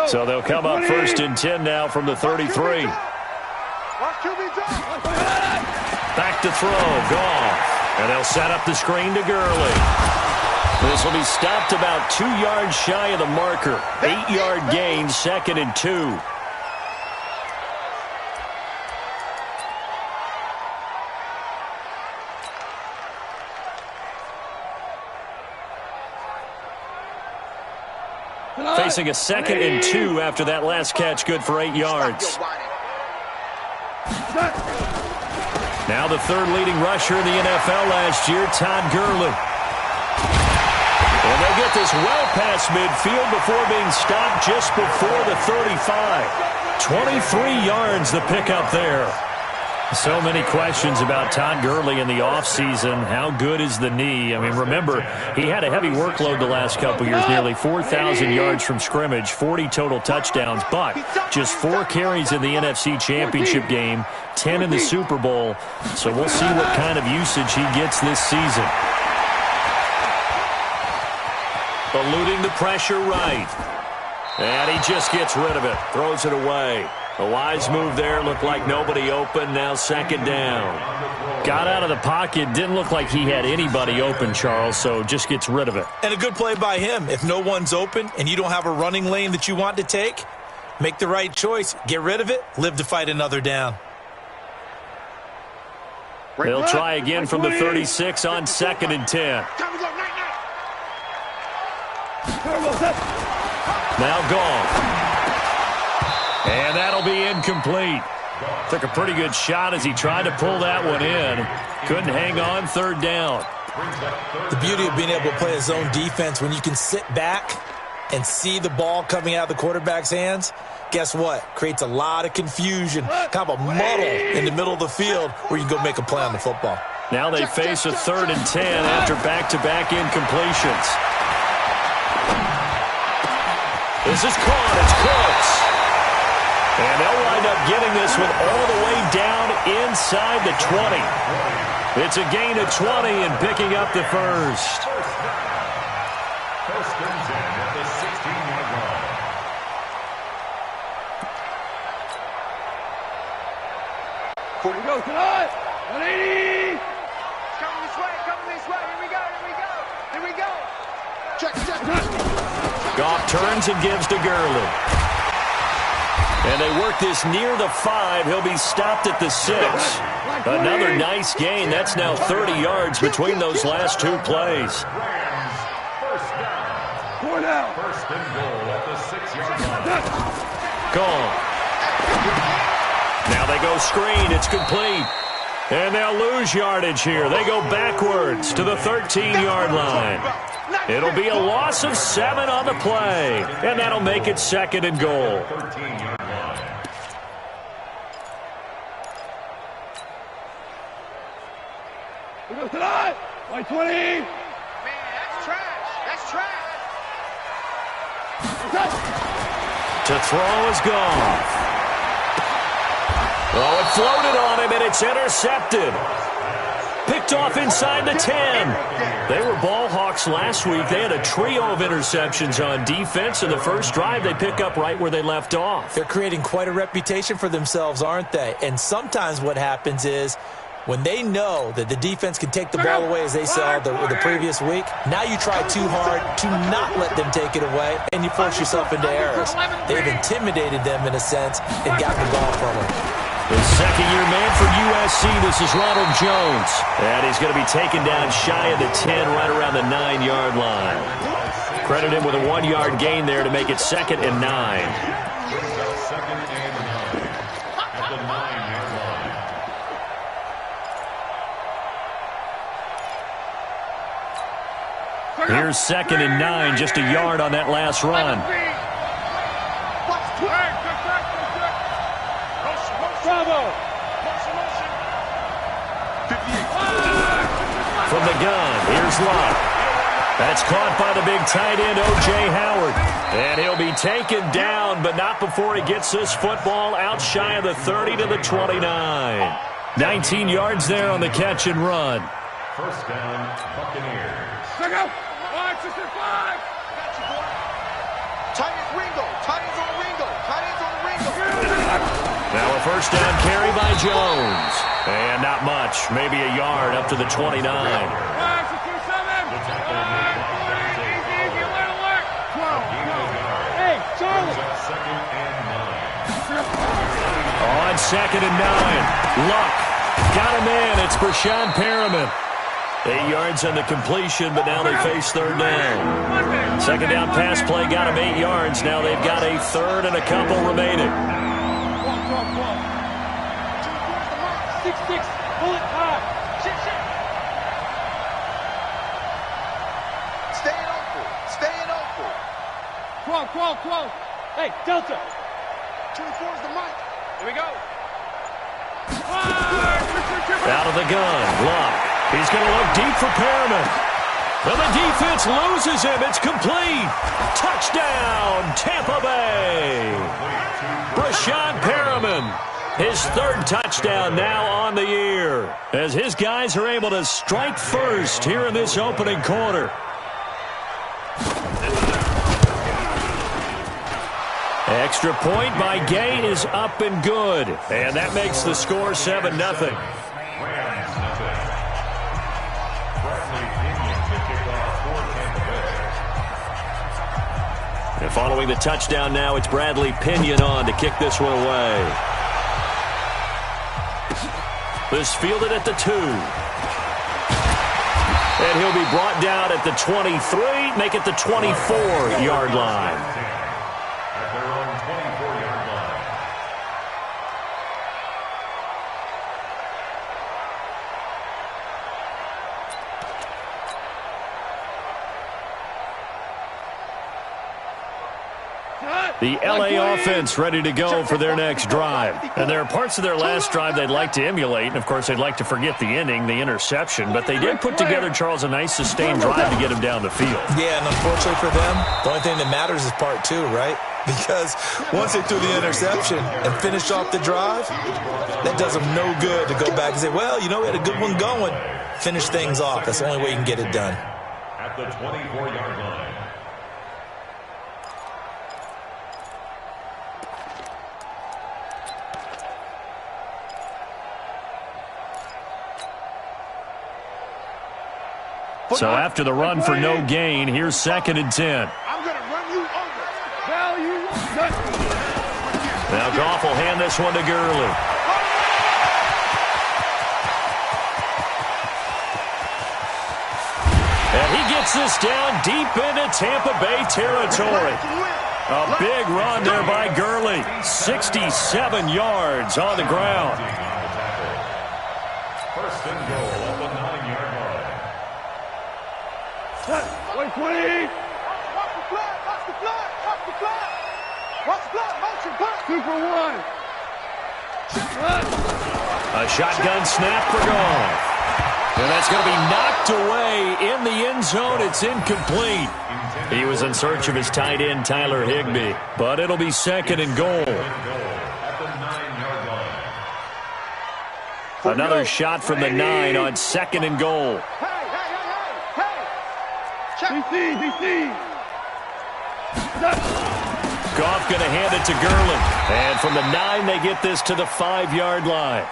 So they'll come up 1st and 10 now from the 33. Back to throw. Goff. And they'll set up the screen to Gurley. This will be stopped about 2 yards shy of the marker. 8-yard gain, 2nd and 2. Facing a 2nd and 2 after that last catch, good for 8 yards. Now the 3rd leading rusher in the NFL last year, Todd Gurley. And they'll get this well past midfield before being stopped just before the 35. 23 yards the pickup there. So many questions about Todd Gurley in the offseason. How good is the knee? I mean, remember, he had a heavy workload the last couple years, nearly 4,000 yards from scrimmage, 40 total touchdowns, but just 4 carries in the NFC Championship game, 10 in the Super Bowl. So we'll see what kind of usage he gets this season. Eluding the pressure right. And he just gets rid of it, throws it away. A wise move there. Looked like nobody open. Now 2nd down. Got out of the pocket. Didn't look like he had anybody open, Charles, so just gets rid of it. And a good play by him. If no one's open and you don't have a running lane that you want to take, make the right choice. Get rid of it. Live to fight another down. They'll try again from the 36 on 2nd and 10. Now Goff. And that'll be incomplete. Took a pretty good shot as he tried to pull that one in. Couldn't hang on, 3rd down. The beauty of being able to play a zone defense when you can sit back and see the ball coming out of the quarterback's hands, guess what? Creates a lot of confusion, kind of a muddle in the middle of the field where you can go make a play on the football. Now they face a 3rd and 10 after back-to-back incompletions. This is caught. It's Cooks. And they'll wind up getting this one all the way down inside the 20. It's a gain of 20 and picking up the 1st. 1st and 10 at the 16-yard line. Here we go, tonight. 180. Coming this way, coming this way. Here we go, here we go, here we go. Check. Goff turns and gives to Gurley. And they work this near the 5. He'll be stopped at the 6. Another nice gain. That's now 30 yards between those last 2 plays. First and goal at the 6-yard line. Gone. Now they go screen. It's complete. And they'll lose yardage here. They go backwards to the 13-yard line. It'll be a loss of 7 on the play. And that'll make it 2nd and goal. 13-yard line. We go tonight. 120. Man, that's trash. That's trash. To throw is Goff. Oh, it floated on him, and it's intercepted. Picked off inside the 10. They were ball hawks last week. They had a trio of interceptions on defense. In the first drive, they pick up right where they left off. They're creating quite a reputation for themselves, aren't they? And sometimes what happens is when they know that the defense can take the ball away, as they saw the previous week, now you try too hard to not let them take it away, and you force yourself into errors. They've intimidated them in a sense and gotten the ball from them. The 2nd-year man for USC, this is Ronald Jones. And he's going to be taken down shy of the 10, right around the 9-yard line. Credit him with a 1-yard gain there to make it 2nd and 9. Here's 2nd and 9, just a yard on that last run. From the gun, here's Lott. That's caught by the big tight end, O.J. Howard. And he'll be taken down, but not before he gets this football out shy of the 30 to the 29. 19 yards there on the catch and run. First down, Buccaneers. Check out. 5, 6, 5. Got you, boy. Tight as Ringo. Tight as Now a first down carry by Jones. And not much, maybe a yard up to the 29. On 2nd and 9. Luck. Got him in. It's Brashad Perriman. 8 yards on the completion, but now they face 3rd down. 2nd down pass play got him 8 yards. Now they've got a 3rd and a couple remaining. 6-6. Pull it high. Stay in open. 12. Hey, Delta. 24 is the mic. Here we go. Out of the gun. Luck. He's going to look deep for Perriman. Well, the defense loses him. It's complete. Touchdown, Tampa Bay. Brashad Perriman. His 3rd touchdown now on the year, as his guys are able to strike first here in this opening quarter. Extra point by Gay is up and good, and that makes the score 7-0. And following the touchdown now, it's Bradley Pinion on to kick this one away. This fielded at the 2. And he'll be brought down at the 23, make it the 24-yard line. At their own 24-yard line. The LA offense ready to go for their next drive. And there are parts of their last drive they'd like to emulate. And, of course, they'd like to forget the ending, the interception. But they did put together, Charles, a nice sustained drive to get him down the field. Yeah, and unfortunately for them, the only thing that matters is part 2, right? Because once they threw the interception and finished off the drive, that does them no good to go back and say, well, you know, we had a good one going. Finish things off. That's the only way you can get it done. At the 24-yard line. So after the run for no gain, here's 2nd and 10. I'm going to run you over. Tell you nothing. Now Goff will hand this one to Gurley. And he gets this down deep into Tampa Bay territory. A big run there by Gurley. 67 yards on the ground. First and goal at the 9-yard line. Wait, please. Watch the flag. Motion, push. 2 for 1. A shotgun snap for Goff. And that's going to be knocked away in the end zone. It's incomplete. He was in search of his tight end, Tyler Higbee. But it'll be 2nd and goal. At the 9-yard line. Another shot from the 9 on 2nd and goal. Hey. DC. Goff going to hand it to Gurley. And from the 9, they get this to the 5-yard line.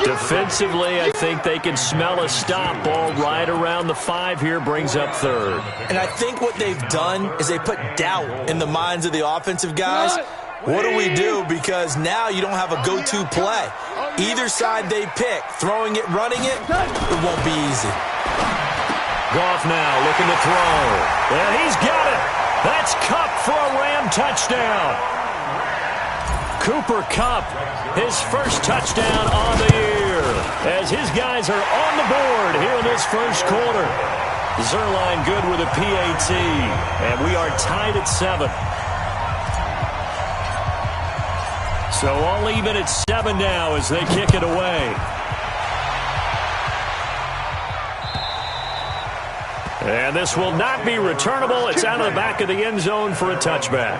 Defensively, I think they can smell a stop ball right around the 5 here, brings up 3rd. And I think what they've done is they put doubt in the minds of the offensive guys. What do we do? Because now you don't have a go-to play. Either side they pick, throwing it, running it, it won't be easy. Goff now looking to throw. And he's got it. That's Kupp for a Ram touchdown. Cooper Kupp, his first touchdown on the year, as his guys are on the board here in this first quarter. Zerline good with a PAT, and we are tied at 7. So all even at 7 now as they kick it away. And this will not be returnable. It's out of the back of the end zone for a touchback.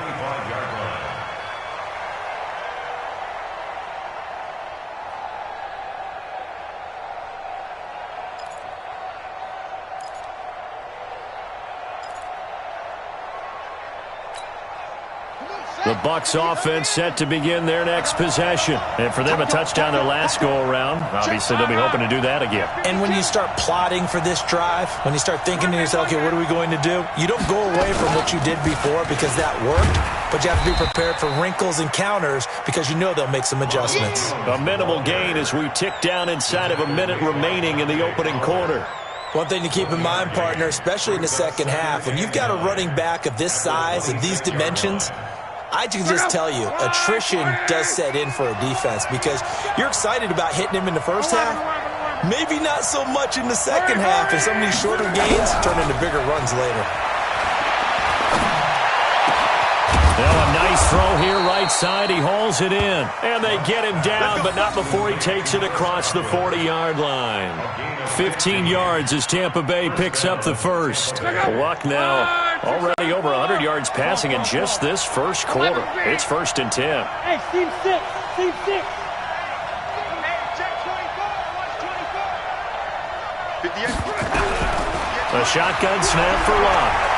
The Bucs offense set to begin their next possession. And for them, a touchdown their last go-around. Obviously, they'll be hoping to do that again. And when you start plotting for this drive, when you start thinking to yourself, okay, what are we going to do? You don't go away from what you did before because that worked, but you have to be prepared for wrinkles and counters because you know they'll make some adjustments. A minimal gain as we tick down inside of a minute remaining in the opening quarter. One thing to keep in mind, partner, especially in the second half, when you've got a running back of this size and these dimensions, I can just tell you, attrition does set in for a defense because you're excited about hitting him in the first half. Maybe not so much in the second half, and some of these shorter gains turn into bigger runs later. Now a nice throw here right side. He hauls it in. And they get him down, but not before he takes it across the 40-yard line. 15 yards as Tampa Bay picks up the first. Luck now already over 100 yards passing in just this first quarter. It's 1st and 10. Hey, team 6. Team 6. A shotgun snap for Luck.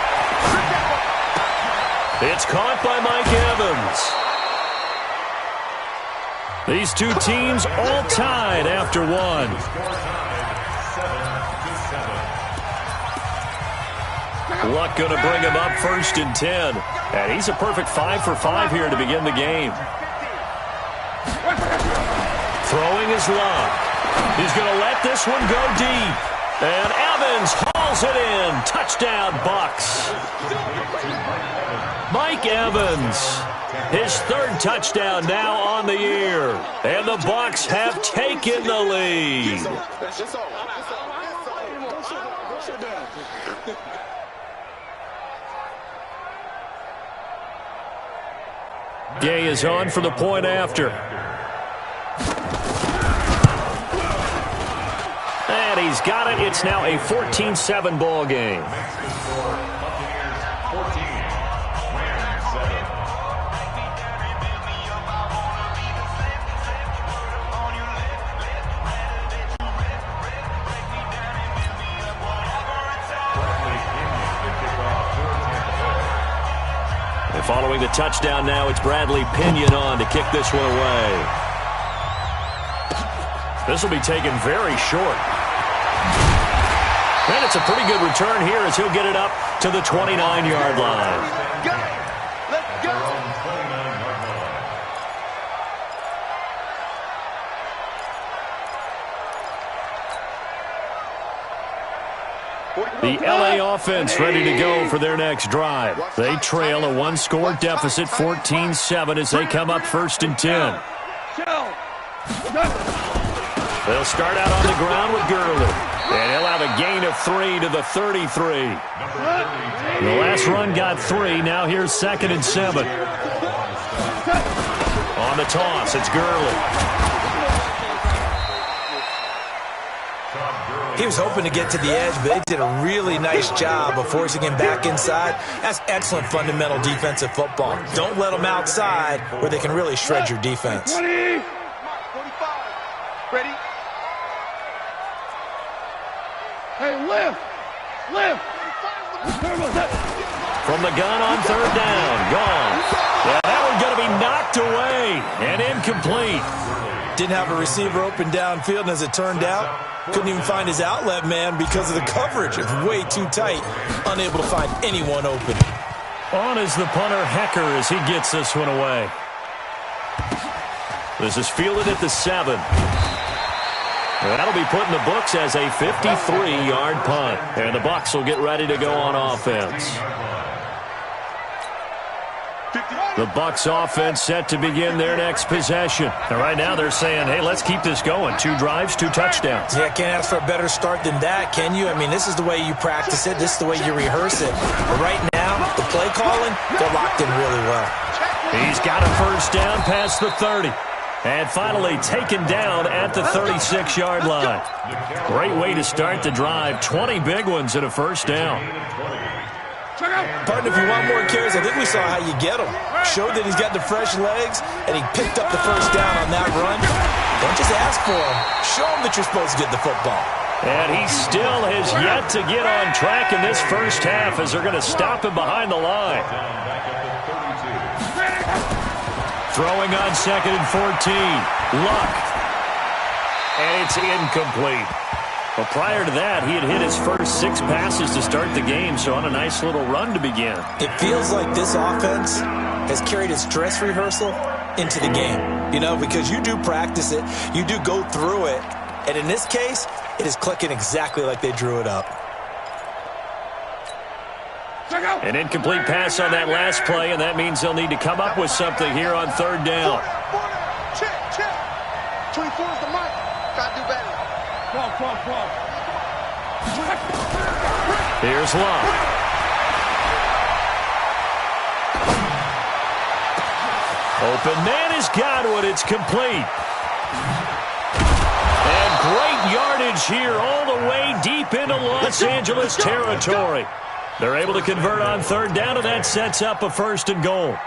It's caught by Mike Evans. These two teams all tied after one. Luck going to bring him up 1st and 10. And he's a perfect 5 for 5 here to begin the game. Throwing is Luck. He's going to let this one go deep. And Evans hauls it in. Touchdown, Bucs. Mike Evans, his 3rd touchdown now on the year. And the Bucs have taken the lead. Gay is on for the point after. And he's got it. It's now a 14-7 ball game. And following the touchdown now, it's Bradley Pinion on to kick this one away. This will be taken very short. And it's a pretty good return here as he'll get it up to the 29-yard line. Let's go. The LA offense ready to go for their next drive. They trail a one-score deficit, 14-7, as they come up 1st and 10. They'll start out on the ground with Gurley. And he'll have a gain of 3 to the 33. The last run got 3. Now here's 2nd and 7. On the toss, it's Gurley. He was hoping to get to the edge, but they did a really nice job of forcing him back inside. That's excellent fundamental defensive football. Don't let them outside where they can really shred your defense. 20. 45. Ready? Hey, lift. From the gun on 3rd down. Gone. Yeah, that one's going to be knocked away and incomplete. Didn't have a receiver open downfield, and as it turned out, couldn't even find his outlet man because of the coverage. It's way too tight. Unable to find anyone open. On is the punter, Hecker, as he gets this one away. This is fielded at the 7. That'll be put in the books as a 53-yard punt. And the Bucs will get ready to go on offense. The Bucs offense set to begin their next possession. And right now they're saying, hey, let's keep this going. 2 drives, 2 touchdowns. Yeah, can't ask for a better start than that, can you? I mean, this is the way you practice it. This is the way you rehearse it. But right now, the play calling, they're locked in really well. He's got a 1st down past the 30. And finally taken down at the 36-yard line. Great way to start the drive. 20 big ones and a 1st down. Partner, if you want more carries, I think we saw how you get them. Showed that he's got the fresh legs, and he picked up the 1st down on that run. Don't just ask for him. Show him that you're supposed to get the football. And he still has yet to get on track in this first half as they're going to stop him behind the line. Throwing on 2nd and 14. Luck. And it's incomplete. Well, prior to that, he had hit his first 6 passes to start the game, so on a nice little run to begin. It feels like this offense has carried its dress rehearsal into the game, you know, because you do practice it, you do go through it, and in this case, it is clicking exactly like they drew it up. An incomplete pass on that last play, and that means they'll need to come up with something here on 3rd down. Check. 24 is the mark. Gotta do better. Come. Here's Luck. Open man has got it. It's complete. And great yardage here all the way deep into Los Angeles territory. They're able to convert on 3rd down, and that sets up a 1st and goal.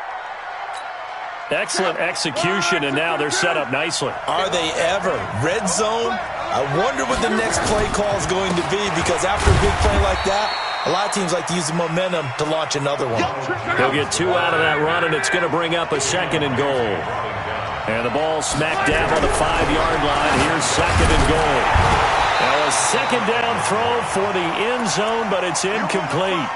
Excellent execution, and now they're set up nicely. Are they ever? Red zone? I wonder what the next play call is going to be, because after a big play like that, a lot of teams like to use the momentum to launch another one. They'll get 2 out of that run, and it's going to bring up a 2nd and goal. And the ball smack dab on the 5-yard line. Here's 2nd and goal. Now a 2nd down throw for the end zone, but it's incomplete.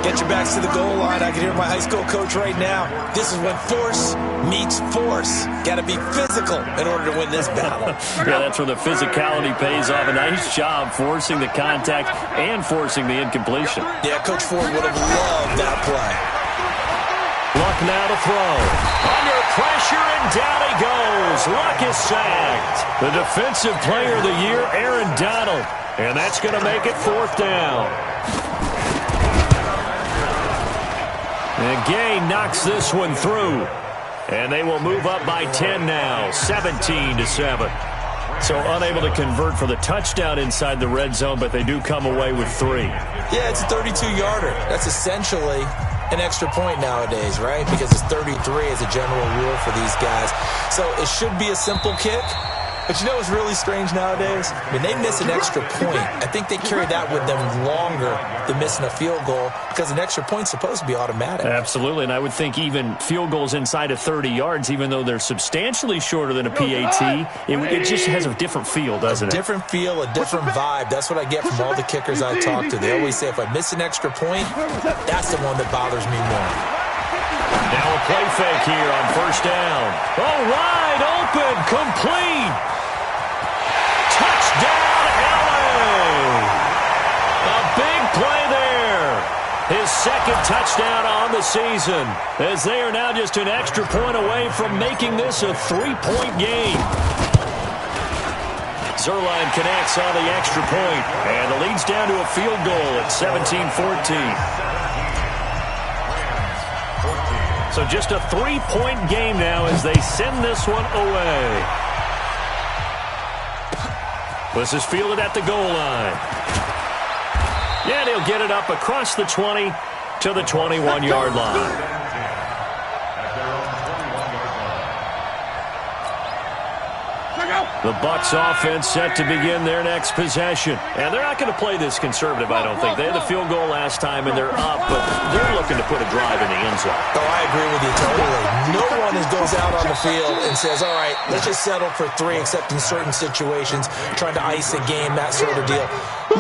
Get your backs to the goal line. I can hear my high school coach right now. This is when force meets force. Got to be physical in order to win this battle. Yeah, that's where the physicality pays off. A nice job forcing the contact and forcing the incompletion. Yeah, Coach Ford would have loved that play. Luck now to throw. Under pressure, and down he goes. Luck is sacked. The defensive player of the year, Aaron Donald. And that's going to make it 4th down. And Gay knocks this one through. And they will move up by 10 now, 17-7. So unable to convert for the touchdown inside the red zone, but they do come away with 3. Yeah, it's a 32-yarder. That's essentially an extra point nowadays, right? Because it's 33 as a general rule for these guys. So it should be a simple kick. But you know what's really strange nowadays? When they miss an extra point, I think they carry that with them longer than missing a field goal, because an extra point's supposed to be automatic. Absolutely, and I would think even field goals inside of 30 yards, even though they're substantially shorter than a PAT, it just has a different feel, doesn't it? A different feel, a different vibe. That's what I get from all the kickers I talk to. They always say if I miss an extra point, that's the one that bothers me more. Now a play fake here on 1st down. Oh, wide open, complete. Touchdown, LA! A big play there. His 2nd touchdown on the season, as they are now just an extra point away from making this a 3-point game. Zerline connects on the extra point, and the lead's down to a field goal at 17-14. So just a 3-point game now as they send this one away. This is fielded at the goal line. And he'll get it up across the 20 to the 21-yard line. The Bucs offense set to begin their next possession. And they're not going to play this conservative, I don't think. They had the field goal last time, and they're up, but they're looking to put a drive in the end zone. Oh, I agree with you totally. No one goes out on the field and says, all right, let's just settle for 3, except in certain situations, trying to ice a game, that sort of deal.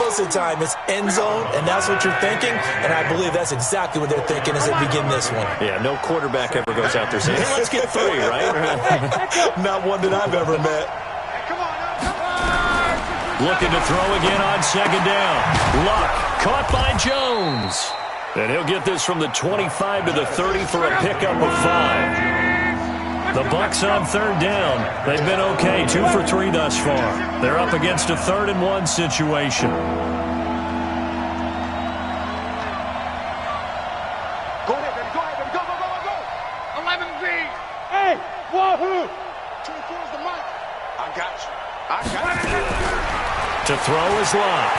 Most of the time, it's end zone, and that's what you're thinking, and I believe that's exactly what they're thinking as they begin this one. Yeah, no quarterback ever goes out there saying, hey, let's get 3, right? Not one that I've ever met. Looking to throw again on 2nd down. Luck caught by Jones. And he'll get this from the 25 to the 30 for a pickup of 5. The Bucs on 3rd down. They've been okay, 2 for 3 thus far. They're up against a 3rd and 1 situation. Go ahead, baby. Go ahead, baby. Go. 11 feet. Hey, wahoo. 24 is the mark. I got you. To throw is Luck.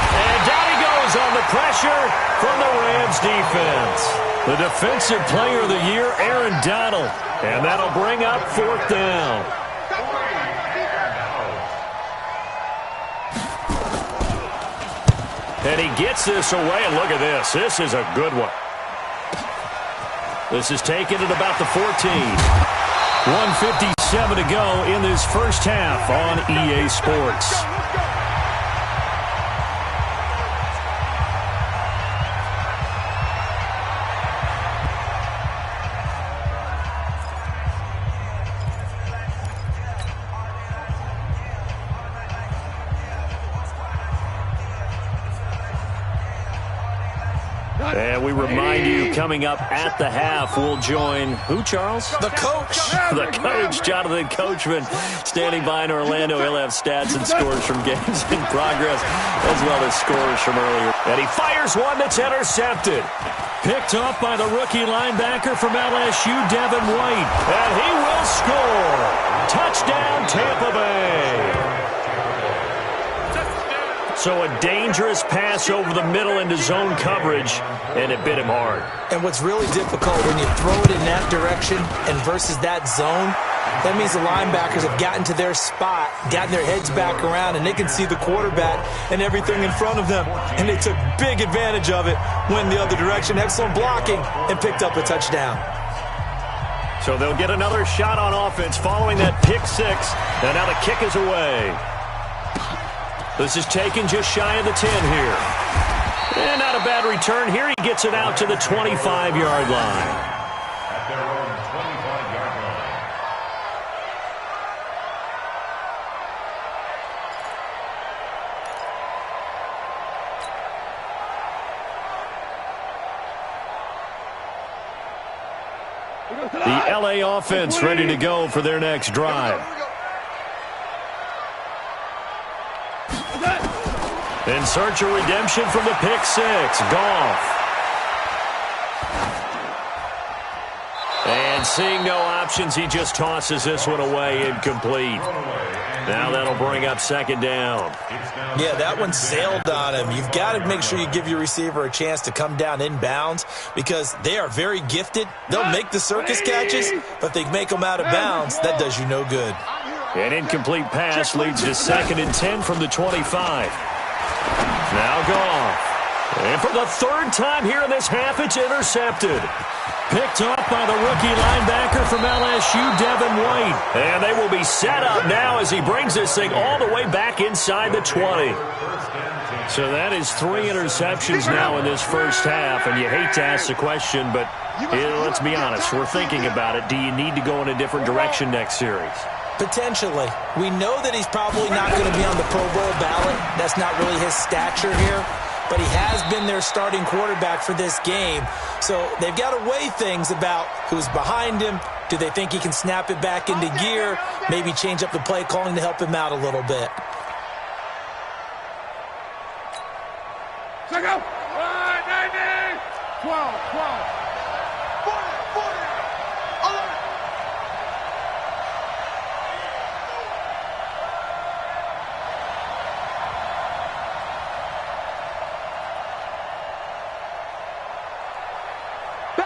And down he goes on the pressure from the Rams defense. The defensive player of the year, Aaron Donald. And that'll bring up 4th down. And he gets this away, and look at this. This is a good one. This is taken at about the 14. 1:57 to go in this first half on EA Sports. And we remind you, coming up at the half, we'll join who, Charles? The coach. The coach, Jonathan Coachman, standing by in Orlando. He'll have stats and scores from games in progress, as well as scores from earlier. And he fires one that's intercepted. Picked off by the rookie linebacker from LSU, Devin White. And he will score. Touchdown, Tampa Bay. So a dangerous pass over the middle into zone coverage, and it bit him hard. And what's really difficult when you throw it in that direction and versus that zone, that means the linebackers have gotten to their spot, gotten their heads back around, and they can see the quarterback and everything in front of them. And they took big advantage of it, went the other direction, excellent blocking, and picked up a touchdown. So they'll get another shot on offense following that pick six, and now the kick is away. This is taken just shy of the 10 here. And not a bad return here. He gets it out to the 25-yard line. At their own 25-yard line. The LA offense ready to go for their next drive. In search of redemption from the pick six. Goff. And seeing no options, he just tosses this one away, incomplete. Now that'll bring up second down. Yeah, that one sailed on him. You've got to make sure you give your receiver a chance to come down inbounds because they are very gifted. They'll make the circus catches, but if they make them out of bounds, that does you no good. An incomplete pass leads to 2nd and 10 from the 25. Now Goff. And for the third time here in this half, it's intercepted. Picked off by the rookie linebacker from LSU, Devin White. And they will be set up now as he brings this thing all the way back inside the 20. So that is 3 interceptions now in this first half. And you hate to ask the question, but let's be honest. We're thinking about it. Do you need to go in a different direction next series? Potentially. We know that he's probably not going to be on the Pro Bowl ballot. That's not really his stature here. But he has been their starting quarterback for this game. So they've got to weigh things about who's behind him. Do they think he can snap it back into gear? Maybe change up the play calling to help him out a little bit. Check out. 90. 12. 40.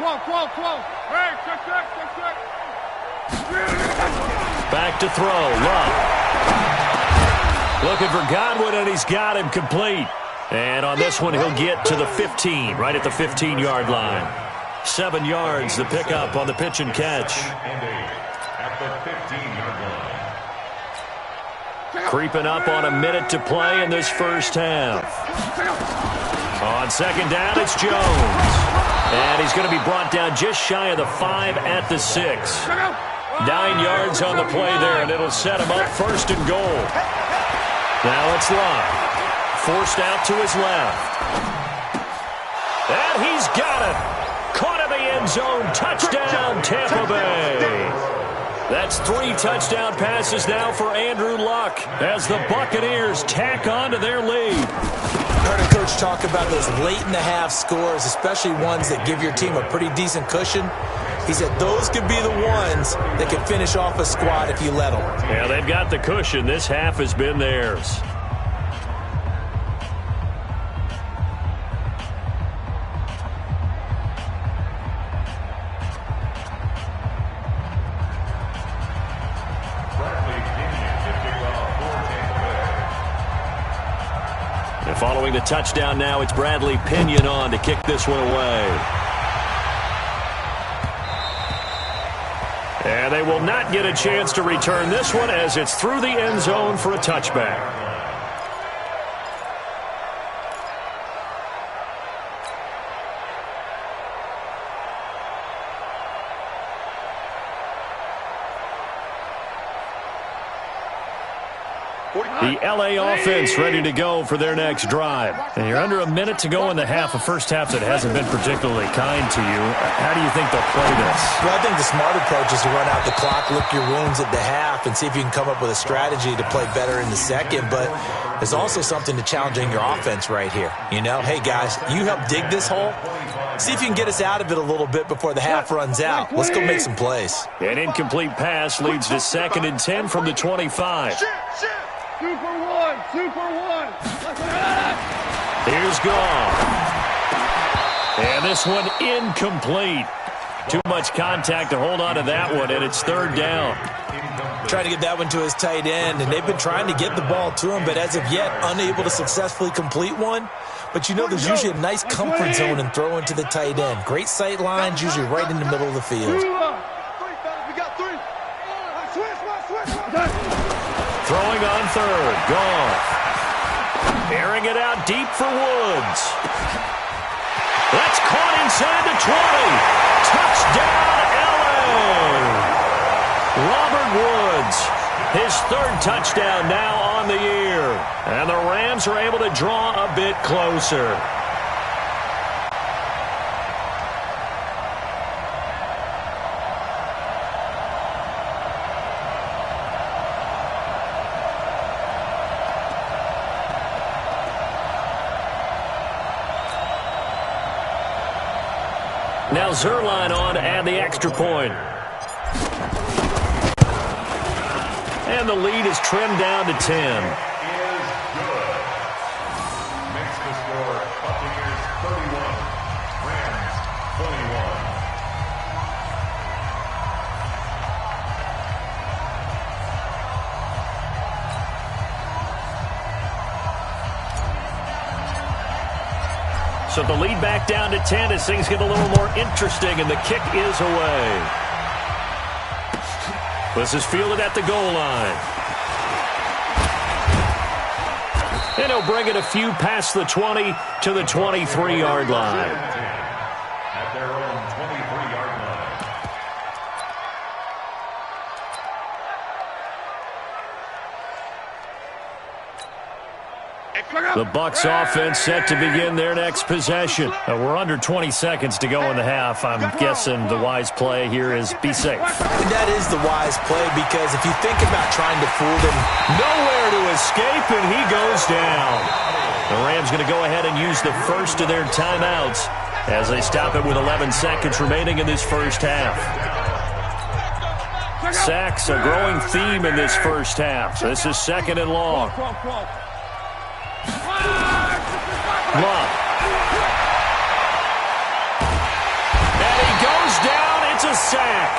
11. Hey, check. Back to throw. Love. Looking for Godwin, and he's got him complete. And on this one, he'll get to the 15, right at the 15-yard line. 7 yards, the pickup on the pitch and catch. At the 15-yard line. Creeping up on a minute to play in this first half. On second down, it's Jones. And he's going to be brought down just shy of the 5 at the 6. 9 yards on the play there, and it'll set him up 1st and goal. Now it's Love. Forced out to his left. And he's got it. Caught in the end zone. Touchdown, Tampa Bay. That's 3 touchdown passes now for Andrew Luck as the Buccaneers tack on to their lead. I heard a coach talk about those late-in-the-half scores, especially ones that give your team a pretty decent cushion. He said those could be the ones that could finish off a squad if you let them. Yeah, they've got the cushion. This half has been theirs. And following the touchdown now, it's Bradley Pinion on to kick this one away. And they will not get a chance to return this one as it's through the end zone for a touchback. The LA offense ready to go for their next drive. And you're under a minute to go in the half, a first half that hasn't been particularly kind to you. How do you think they'll play this? Well, I think the smart approach is to run out the clock, lick your wounds at the half, and see if you can come up with a strategy to play better in the second. But there's also something to challenging your offense right here. You know, hey, guys, you help dig this hole. See if you can get us out of it a little bit before the half runs out. Let's go make some plays. An incomplete pass leads to 2nd and 10 from the 25. Super one. Here's Goff. And this one incomplete. Too much contact to hold on to that one, and it's 3rd down. Trying to get that one to his tight end, and they've been trying to get the ball to him, but as of yet, unable to successfully complete one. But you know there's usually a nice comfort zone in throwing to the tight end. Great sight lines, usually right in the middle of the field. Throwing on 3rd. Goff. Airing it out deep for Woods. That's caught inside the 20. Touchdown, LA. Robert Woods, his 3rd touchdown now on the year. And the Rams are able to draw a bit closer. Now Zerline on to add the extra point. And the lead is trimmed down to 10. Makes the score Buccaneers 31, Rams 21. So the lead back down to 10 as things get a little more interesting, and the kick is away. This is fielded at the goal line. And he'll bring it a few past the 20 to the 23-yard line. At their own 23-yard line. The Bucs offense set to begin their next possession. We're under 20 seconds to go in the half. I'm guessing the wise play here is be safe. And that is the wise play, because if you think about trying to fool them, Nowhere to escape, and he goes down. The Rams going to go ahead and use the first of their timeouts as they stop it with 11 seconds remaining in this first half. Sacks, a growing theme in this first half. This is 2nd and long. Love. And he goes down. It's a sack.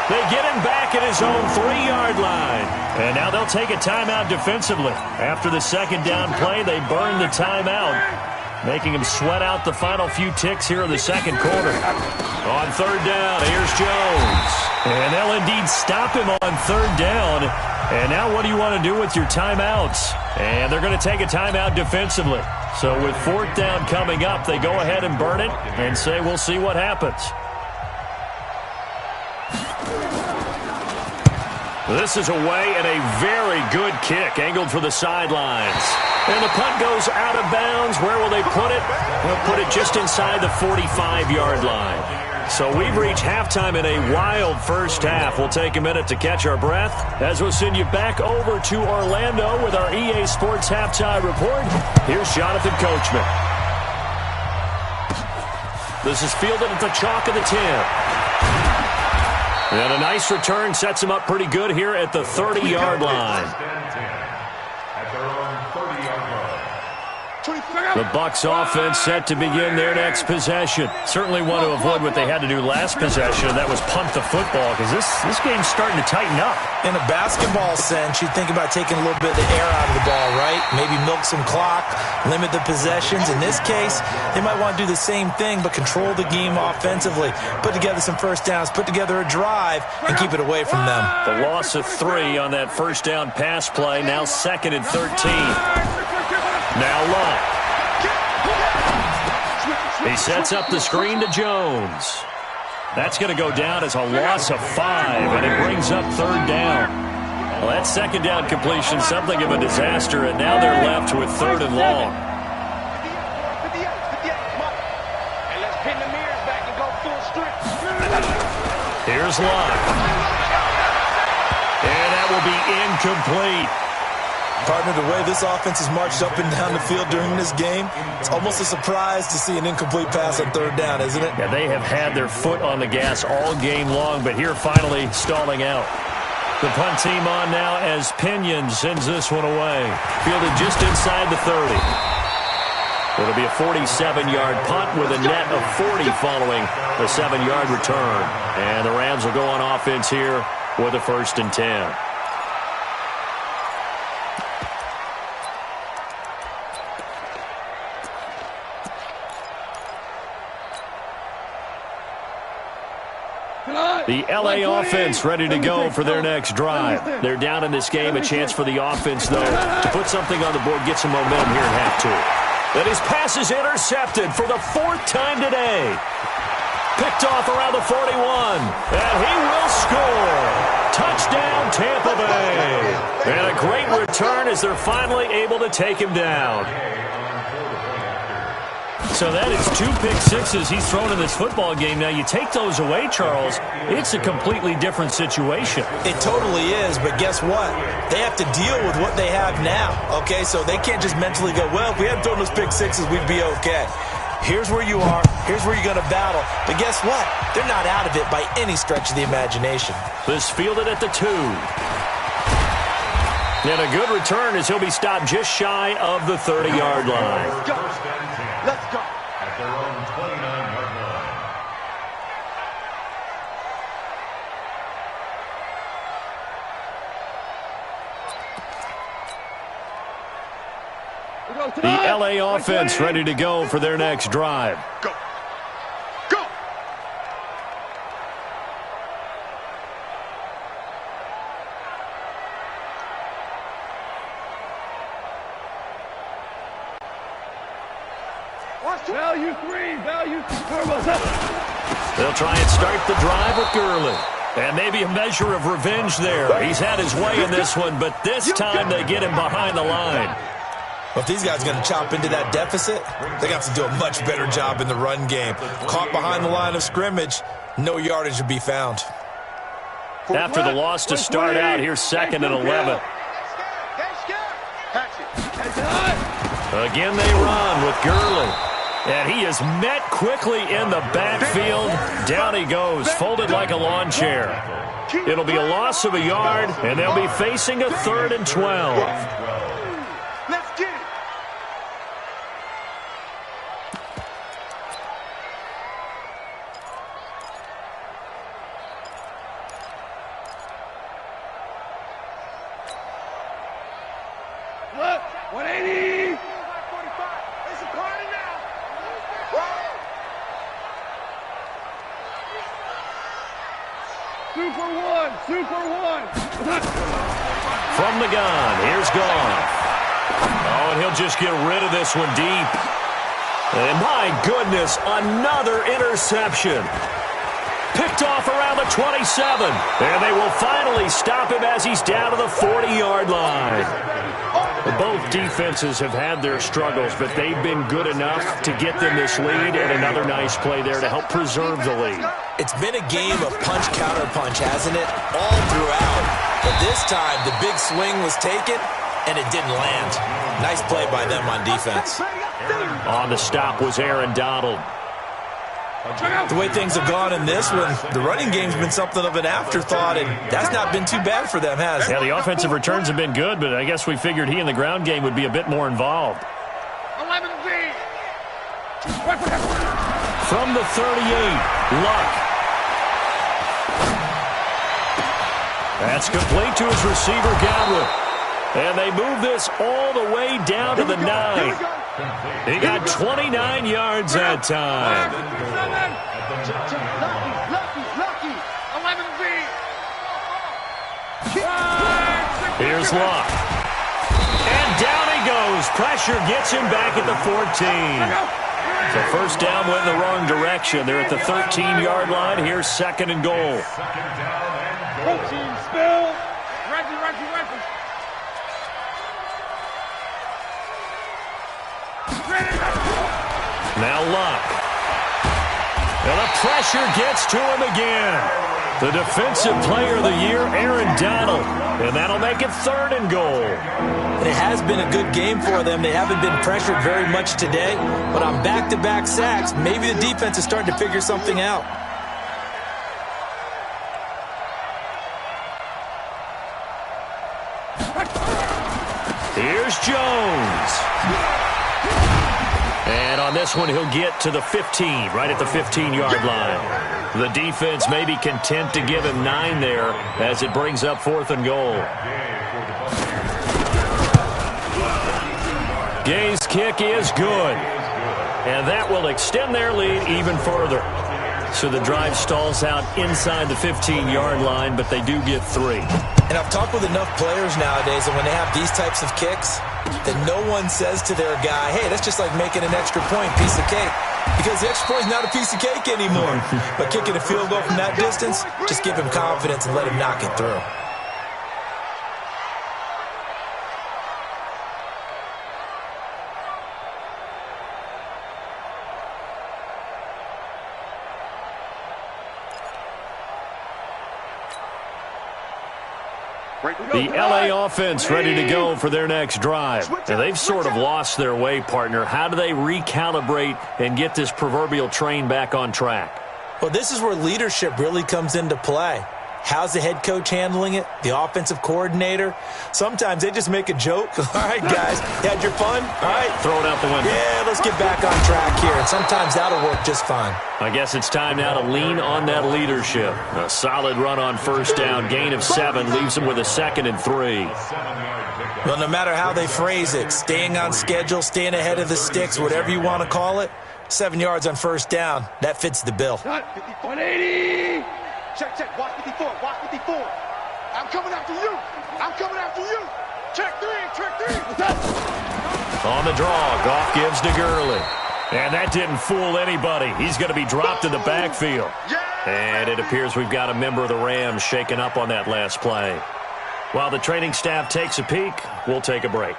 They get him back at his own 3-yard line. And now they'll take a timeout defensively. After the 2nd down play, they burn the timeout, making him sweat out the final few ticks here in the 2nd quarter. On 3rd down, here's Jones. And they'll indeed stop him on 3rd down. And now what do you want to do with your timeouts? And they're going to take a timeout defensively. So with 4th down coming up, they go ahead and burn it and say we'll see what happens. This is away and a very good kick angled for the sidelines. And the punt goes out of bounds. Where will they put it? They'll put it just inside the 45-yard line. So we've reached halftime in a wild first half. We'll take a minute to catch our breath as we'll send you back over to Orlando with our EA Sports Halftime Report. Here's Jonathan Coachman. This is fielded at the chalk of the 10. And a nice return sets him up pretty good here at the 30-yard line. At their own 30-yard line. The Bucs offense set to begin their next possession. Certainly want to avoid what they had to do last possession, and that was punt the football, because this game's starting to tighten up. In a basketball sense, you think about taking a little bit of the air out of the ball, right? Maybe milk some clock, limit the possessions. In this case, they might want to do the same thing, but control the game offensively. Put together some first downs, put together a drive, and keep it away from them. The loss of 3 on that first down pass play, now 2nd and 13. Now Love. He sets up the screen to Jones. That's going to go down as a loss of 5, and it brings up 3rd down. Well, that 2nd down completion, something of a disaster, and now they're left with 3rd and long. Here's Love. And that will be incomplete. Partner, the way this offense has marched up and down the field during this game, it's almost a surprise to see an incomplete pass on 3rd down, isn't it? Yeah, they have had their foot on the gas all game long, but here finally stalling out. The punt team on now as Pinion sends this one away. Fielded just inside the 30. It'll be a 47-yard punt with a net of 40 following the 7-yard return. And the Rams will go on offense here with a 1st and 10. The L.A. offense ready to go for their next drive. They're down in this game. A chance for the offense, though, to put something on the board, get some momentum here at half 2. And his pass is intercepted for the 4th time today. Picked off around the 41. And he will score. Touchdown, Tampa Bay. And a great return as they're finally able to take him down. So that is 2 pick sixes he's thrown in this football game. Now, you take those away, Charles, it's a completely different situation. It totally is, but guess what? They have to deal with what they have now, okay? So they can't just mentally go, well, if we hadn't thrown those pick sixes, we'd be okay. Here's where you are. Here's where you're going to battle. But guess what? They're not out of it by any stretch of the imagination. This fielded at the 2. And a good return as he'll be stopped just shy of the 30-yard line. Let's go. At their own 29-yard line. The L.A. offense ready to go for their next drive. Go. Go. Value 3. They'll try and start the drive with Gurley. And maybe a measure of revenge there. He's had his way in this one, but this time they get him behind the line. Well, if these guys are going to chop into that deficit, they got to do a much better job in the run game. Caught behind the line of scrimmage, no yardage to be found. After the loss to start out, here's 2nd and 11. Again, they run with Gurley. And he is met quickly in the backfield. Down he goes, folded like a lawn chair. It'll be a loss of a yard, and they'll be facing a 3rd and 12. Let's get it. Look, 180. It's a party now. Super one. From the gun, here's Goff. Oh, and he'll just get rid of this one deep. And my goodness, another interception. Picked off around the 27. And they will finally stop him as he's down to the 40-yard line. Both defenses have had their struggles, but they've been good enough to get them this lead, and another nice play there to help preserve the lead. It's been a game of punch-counter-punch, hasn't it? All throughout. But this time, the big swing was taken, and it didn't land. Nice play by them on defense. On the stop was Aaron Donald. The way things have gone in this one, the running game's been something of an afterthought, and that's not been too bad for them, has it? Yeah, the offensive returns have been good, but I guess we figured he in the ground game would be a bit more involved. From the 38, Luck. That's complete to his receiver, Godwin. And they move this all the way down to the 9. He got 29 yards that time. Here's Luck. And down he goes. Pressure gets him back at the 14. So first down went in the wrong direction. They're at the 13-yard line. Here's second and goal. Now Luck. And the pressure gets to him again. The defensive player of the year, Aaron Donald. And that'll make it third and goal. It has been a good game for them. They haven't been pressured very much today. But on back-to-back sacks, maybe the defense is starting to figure something out. Here's Jones. And on this one, he'll get to the 15, right at the 15-yard line. The defense may be content to give him 9 there as it brings up fourth and goal. Gay's kick is good. And that will extend their lead even further. So the drive stalls out inside the 15-yard line, but they do get 3. And I've talked with enough players nowadays that when they have these types of kicks, that no one says to their guy, hey, that's just like making an extra point, piece of cake. Because the extra point is not a piece of cake anymore. But kicking a field goal from that distance, just give him confidence and let him knock it through. The LA offense ready to go for their next drive. And they've sort of lost their way, partner. How do they recalibrate and get this proverbial train back on track? Well, this is where leadership really comes into play. How's the head coach handling it? The offensive coordinator? Sometimes they just make a joke. All right, guys, you had your fun? All right. Throw it out the window. Yeah, let's get back on track here. And sometimes that'll work just fine. I guess it's time now to lean on that leadership. A solid run on first down. Gain of 7 leaves them with a 2nd and 3. Well, no matter how they phrase it, staying on schedule, staying ahead of the sticks, whatever you want to call it, 7 yards on first down, that fits the bill. 180. Check. Watch 54. Watch 54. I'm coming after you. I'm coming after you. Check 3. On the draw, Goff gives to Gurley. And that didn't fool anybody. He's going to be dropped in the backfield. And it appears we've got a member of the Rams shaken up on that last play. While the training staff takes a peek, we'll take a break.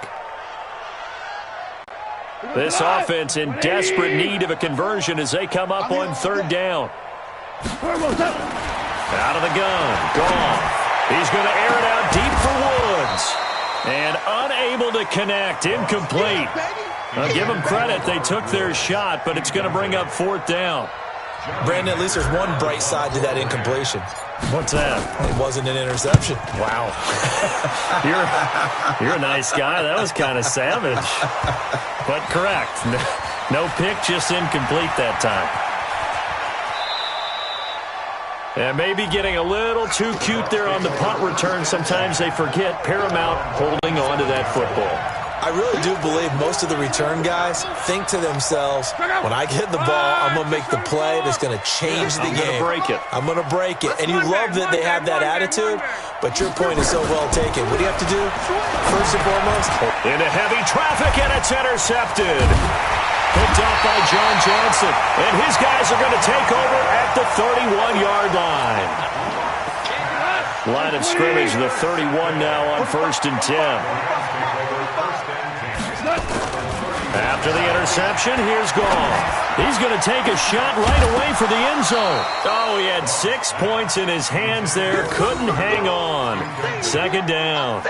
This offense in desperate need of a conversion as they come up on third down. Out of the gun, Goff. He's going to air it out deep for Woods. And unable to connect, incomplete. I'll give them credit, they took their shot, but it's going to bring up fourth down. Brandon, at least there's one bright side to that incompletion. What's that? It wasn't an interception. Wow. You're a nice guy. That was kind of savage. But correct. No pick, just incomplete that time. And maybe getting a little too cute there on the punt return. Sometimes they forget paramount holding on to that football. I really do believe most of the return guys think to themselves, when I get the ball, I'm going to make the play that's going to change the game. I'm going to break it. And you love that they have that attitude, but your point is so well taken. What do you have to do? First and foremost, into heavy traffic, and it's intercepted. Picked up by John Johnson. And his guys are going to take over at the 31-yard line. Line of scrimmage, the 31 now on 1st and 10. After the interception, here's Goff. He's going to take a shot right away for the end zone. Oh, he had 6 points in his hands there. Couldn't hang on. Second down.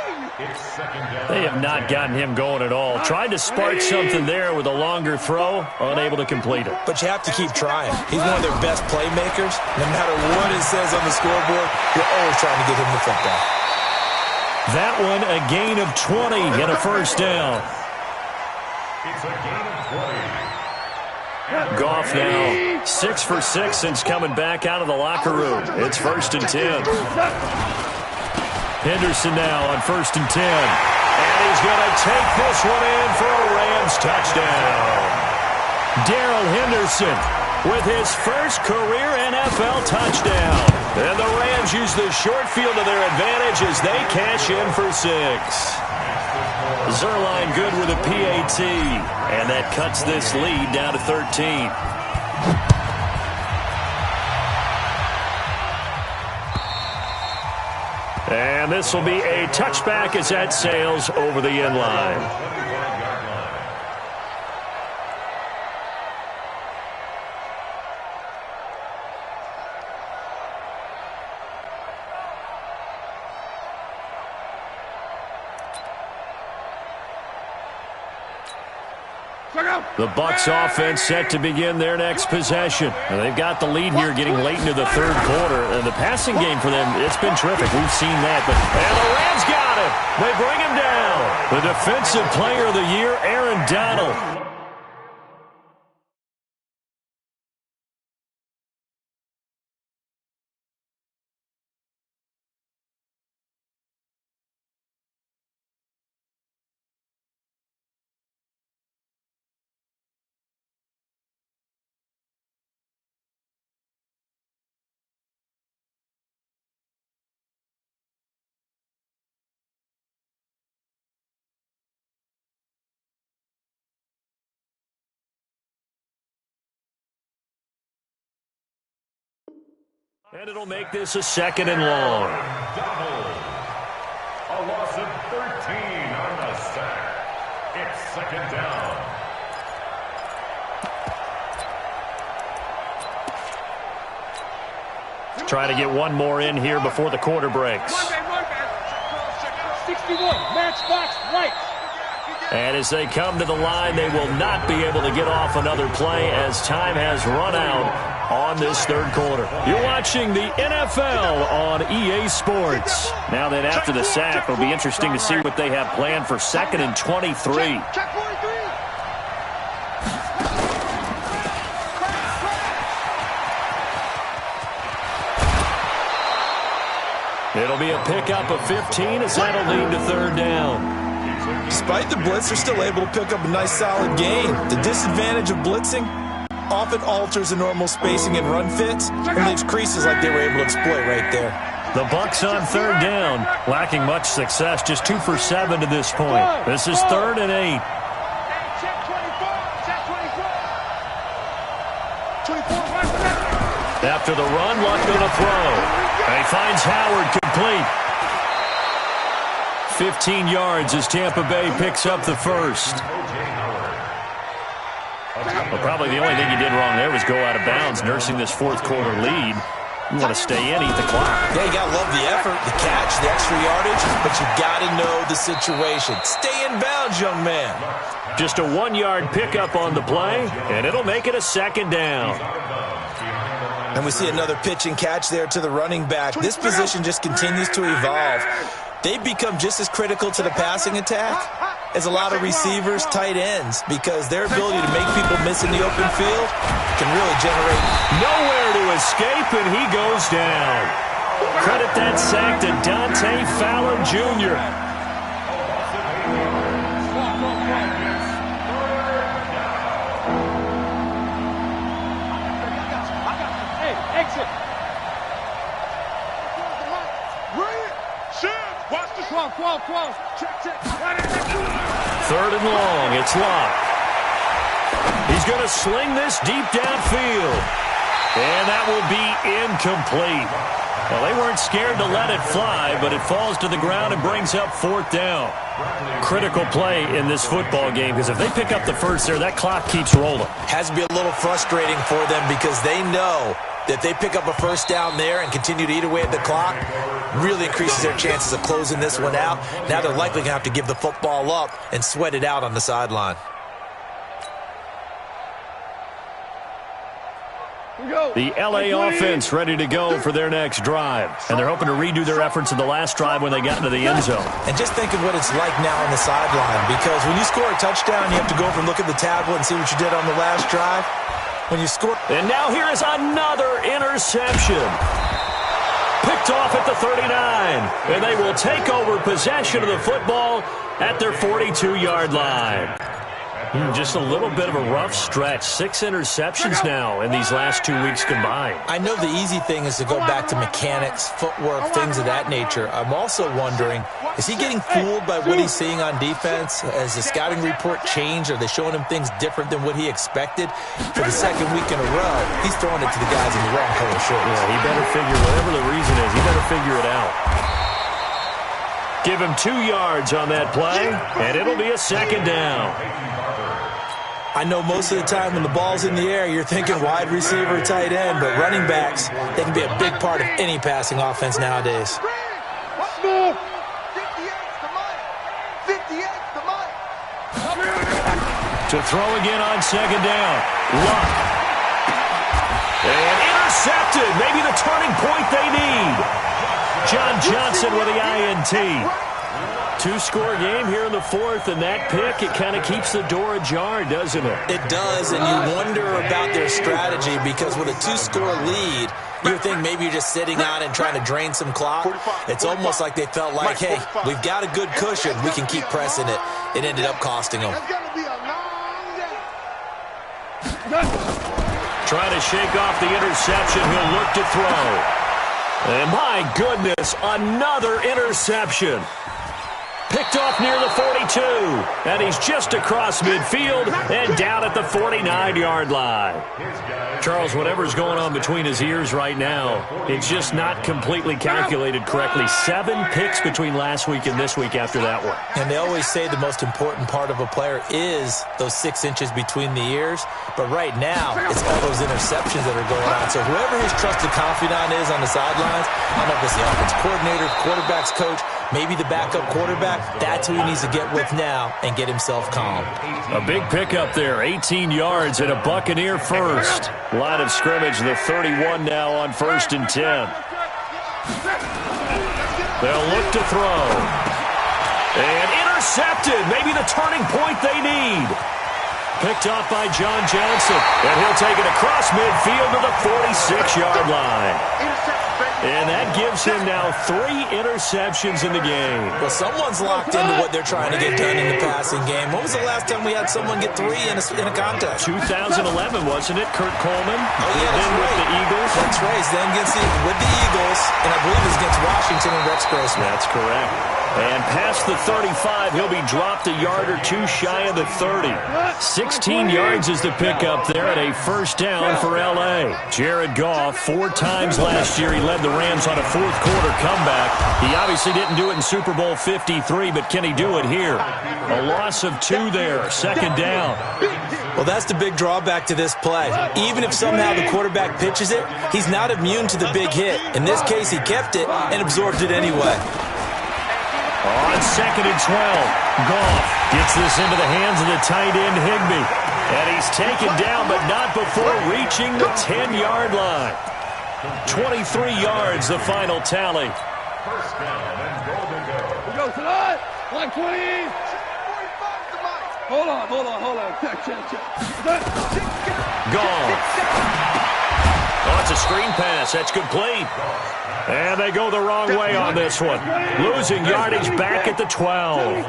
They have not gotten him going at all. Tried to spark something there with a longer throw. Unable to complete it. But you have to keep trying. He's one of their best playmakers. No matter what it says on the scoreboard, you're always trying to get him the football. That one, a gain of 20 and a first down. It's a gain of 20. Goff now 6 for 6 since coming back out of the locker room. It's 1st and 10. Henderson now on 1st and 10. And he's going to take this one in for a Rams touchdown. Darrell Henderson with his first career NFL touchdown. And the Rams use the short field to their advantage as they cash in for 6. Zerline good with a PAT. And that cuts this lead down to 13. And this will be a touchback as that sails over the end line. The Bucs offense set to begin their next possession. And they've got the lead here getting late into the third quarter. And the passing game for them, it's been terrific. We've seen that. And the Rams got him. They bring him down. The Defensive Player of the Year, Aaron Donald. And it'll make this a 2nd and long. A loss of 13 on the sack. It's 2nd down. Try to get one more in here before the quarter breaks. 61, matchbox, right. And as they come to the line, they will not be able to get off another play as time has run out on this third quarter. You're watching the NFL on EA Sports. Now then, after the sack, it'll be interesting to see what they have planned for 2nd and 23. Check 43. It'll be a pickup of 15 as that'll lead to 3rd down. Despite the blitz, they're still able to pick up a nice solid gain. The disadvantage of blitzing often alters the normal spacing and run fits and leaves creases like they were able to exploit right there. The Bucs on 3rd down, lacking much success, just 2 for 7 to this point. This is 3rd and 8. Check 24. Check 24. 24. After the run, Luck going to throw. And he finds Howard complete. 15 yards as Tampa Bay picks up the first. Well, probably the only thing he did wrong there was go out of bounds, nursing this fourth quarter lead. You want to stay in, eat the clock. Yeah, you got to love the effort, the catch, the extra yardage, but you got to know the situation. Stay in bounds, young man. Just a 1-yard pickup on the play, and it'll make it a 2nd down. And we see another pitch and catch there to the running back. This position just continues to evolve. They've become just as critical to the passing attack as a lot of receivers, tight ends, because their ability to make people miss in the open field can really generate. Nowhere to escape, and he goes down. Credit that sack to Dante Fowler Jr. Hey, exit. Watch the cross. Check. 3rd and long. It's Locke. He's going to sling this deep downfield. And that will be incomplete. Well, they weren't scared to let it fly, but it falls to the ground and brings up 4th down. Critical play in this football game, because if they pick up the first there, that clock keeps rolling. Has to be a little frustrating for them because they know that they pick up a first down there and continue to eat away at the clock, really increases their chances of closing this one out. Now they're likely going to have to give the football up and sweat it out on the sideline. The LA offense ready to go for their next drive. And they're hoping to redo their efforts in the last drive when they got into the end zone. And just think of what it's like now on the sideline, because when you score a touchdown, you have to go over and look at the tablet and see what you did on the last drive. When you score... And now here is another interception. Picked off at the 39. And they will take over possession of the football at their 42-yard line. Just a little bit of a rough stretch. 6 interceptions now in these last 2 weeks combined. I know the easy thing is to go back to mechanics, footwork, things of that nature. I'm also wondering, is he getting fooled by what he's seeing on defense? Has the scouting report changed? Are they showing him things different than what he expected? For the second week in a row, he's throwing it to the guys in the wrong color shirts. Yeah, he better figure, whatever the reason is, he better figure it out. Give him 2 yards on that play, and it'll be a second down. I know most of the time when the ball's in the air, you're thinking wide receiver, tight end, but running backs, they can be a big part of any passing offense nowadays. To throw again on second down. Luck. And intercepted. Maybe the turning point they need. John Johnson with the INT. 2-score game here in the fourth, and that pick, it kind of keeps the door ajar, doesn't it? It does, and you wonder about their strategy, because with a 2-score lead, you think maybe you're just sitting on and trying to drain some clock. It's almost like they felt like, hey, we've got a good cushion. We can keep pressing it. It ended up costing them. Trying to shake off the interception. He'll look to throw. And my goodness, another interception. Picked off near the 42, and he's just across midfield and down at the 49-yard line. Charles, whatever's going on between his ears right now, it's just not completely calculated correctly. 7 picks between last week and this week after that one. And they always say the most important part of a player is those 6 inches between the ears, but right now, it's all those interceptions that are going on. So whoever his trusted confidant is on the sidelines, I don't know if it's the offense coordinator, quarterback's coach, maybe the backup quarterback, that's who he needs to get with now and get himself calm. A big pickup there, 18 yards and a Buccaneer first. Line of scrimmage, the 31 now on 1st and 10. They'll look to throw. And intercepted, maybe the turning point they need. Picked off by John Johnson, and he'll take it across midfield to the 46-yard line. And that gives him now 3 interceptions in the game. Well, someone's locked into what they're trying to get done in the passing game. When was the last time we had someone get 3 in a contest? 2011, wasn't it? Kurt Coleman. Oh, yeah, that's right. With the Eagles. That's right. Then with the Eagles, and I believe it's against Washington and Rex Grossman. That's correct. And past the 35, he'll be dropped a yard or 2 shy of the 30. 16 yards is the pickup there at a first down for L.A. Jared Goff, 4 times last year he led the Rams on a fourth-quarter comeback. He obviously didn't do it in Super Bowl 53, but can he do it here? A loss of 2 there, second down. Well, that's the big drawback to this play. Even if somehow the quarterback pitches it, he's not immune to the big hit. In this case, he kept it and absorbed it anyway. On 2nd and 12, Goff gets this into the hands of the tight end Higbee. And he's taken down, but not before reaching the 10-yard line. 23 yards, the final tally. First down and goal to go. We go tonight. 120. Hold on. Check. Goff. Oh, it's a screen pass. That's complete. And they go the wrong way on this one. Losing yardage back at the 12.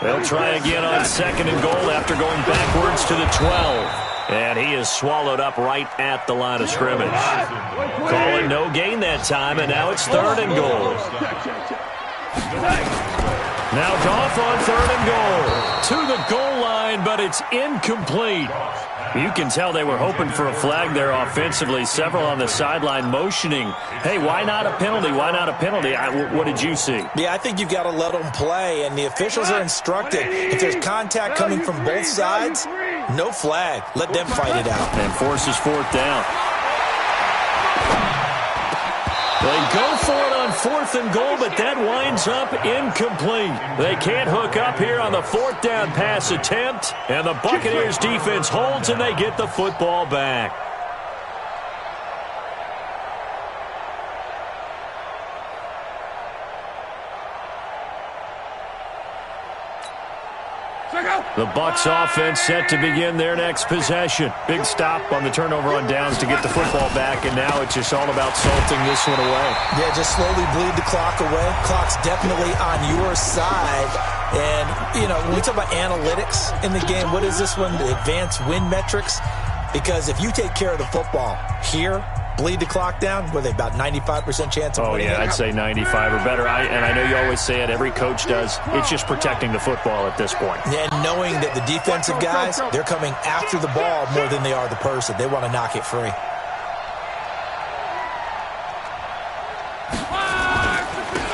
They'll try again on 2nd and goal after going backwards to the 12. And he is swallowed up right at the line of scrimmage. Calling no gain that time, and now it's 3rd and goal. Now Goff on 3rd and goal. To the goal line, but it's incomplete. You can tell they were hoping for a flag there offensively. Several on the sideline motioning, hey, why not a penalty? Why not a penalty? What did you see? Yeah, I think you've got to let them play, and the officials are instructed. If there's contact coming from both sides, no flag. Let them fight it out. And forces 4th down. They go for it on 4th and goal, but that winds up incomplete. They can't hook up here on the 4th down pass attempt, and the Buccaneers defense holds, and they get the football back. The Bucs offense set to begin their next possession. Big stop on the turnover on downs to get the football back, and now it's just all about salting this one away. Yeah, just slowly bleed the clock away. Clock's definitely on your side. And, you know, when we talk about analytics in the game, what is this one? The advanced win metrics? Because if you take care of the football here, bleed the clock down, were they about 95% chance of winning? Oh, yeah, I'd say 95 or better. And I know you always say it, every coach does. It's just protecting the football at this point. And knowing that the defensive guys, they're coming after the ball more than they are the person. They want to knock it free.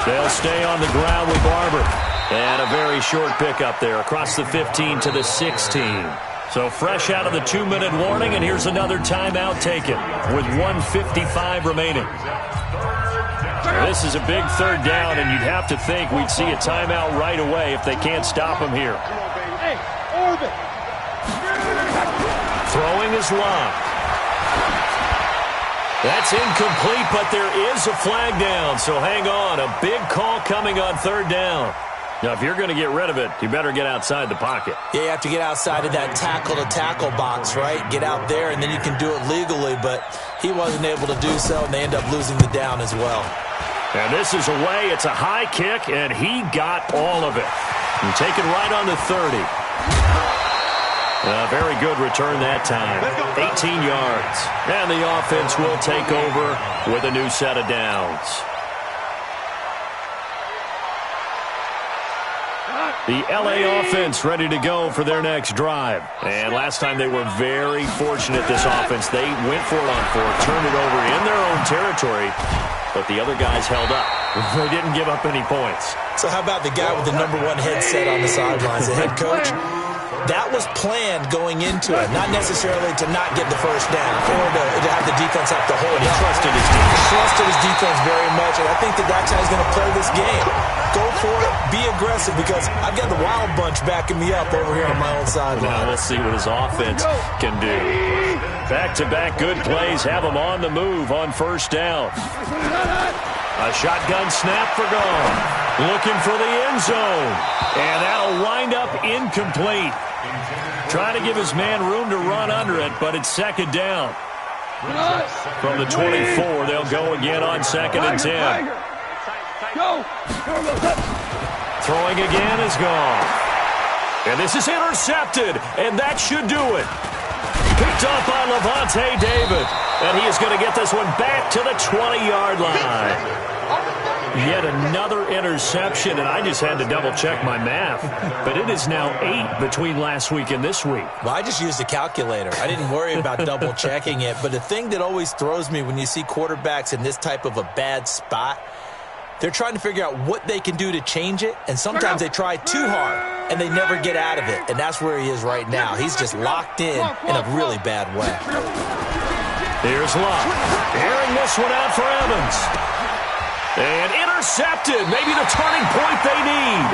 They'll stay on the ground with Barber. And a very short pickup there across the 15 to the 16. So fresh out of the 2-minute warning, and here's another timeout taken with 1:55 remaining. This is a big third down, and you'd have to think we'd see a timeout right away if they can't stop him here. Throwing is locked. That's incomplete, but there is a flag down, so hang on. A big call coming on third down. Now, if you're going to get rid of it, you better get outside the pocket. Yeah, you have to get outside of that tackle-to-tackle box, right? Get out there, and then you can do it legally, but he wasn't able to do so, and they end up losing the down as well. And this is away. It's a high kick, and he got all of it. And taken right on the 30. A very good return that time. 18 yards. And the offense will take over with a new set of downs. The L.A. offense ready to go for their next drive. And last time they were very fortunate, this offense. They went for it on fourth, turned it over in their own territory, but the other guys held up. They didn't give up any points. So how about the guy with the number one headset on the sidelines, the head coach? That was planned going into it, not necessarily to not get the first down or to have the defense have to hold it. He trusted his defense. He trusted his defense very much, and I think that's how he's going to play this game. Go for it, be aggressive, because I've got the Wild Bunch backing me up over here on my own sideline. Now we'll see what his offense can do. Back-to-back good plays have him on the move on first down. A shotgun snap for gone. Looking for the end zone. And that'll wind up incomplete. Trying to give his man room to run under it, but it's second down. From the 24, they'll go again on 2nd and 10. Throwing again is gone. And this is intercepted, and that should do it. Picked up by Levante David. And he is going to get this one back to the 20-yard line. Yet another interception, and I just had to double-check my math. But it is now 8 between last week and this week. Well, I just used a calculator. I didn't worry about double-checking it. But the thing that always throws me when you see quarterbacks in this type of a bad spot, they're trying to figure out what they can do to change it, and sometimes they try too hard, and they never get out of it. And that's where he is right now. He's just locked in a really bad way. Here's Locke. Airing this one out for Evans. And intercepted. Maybe the turning point they need.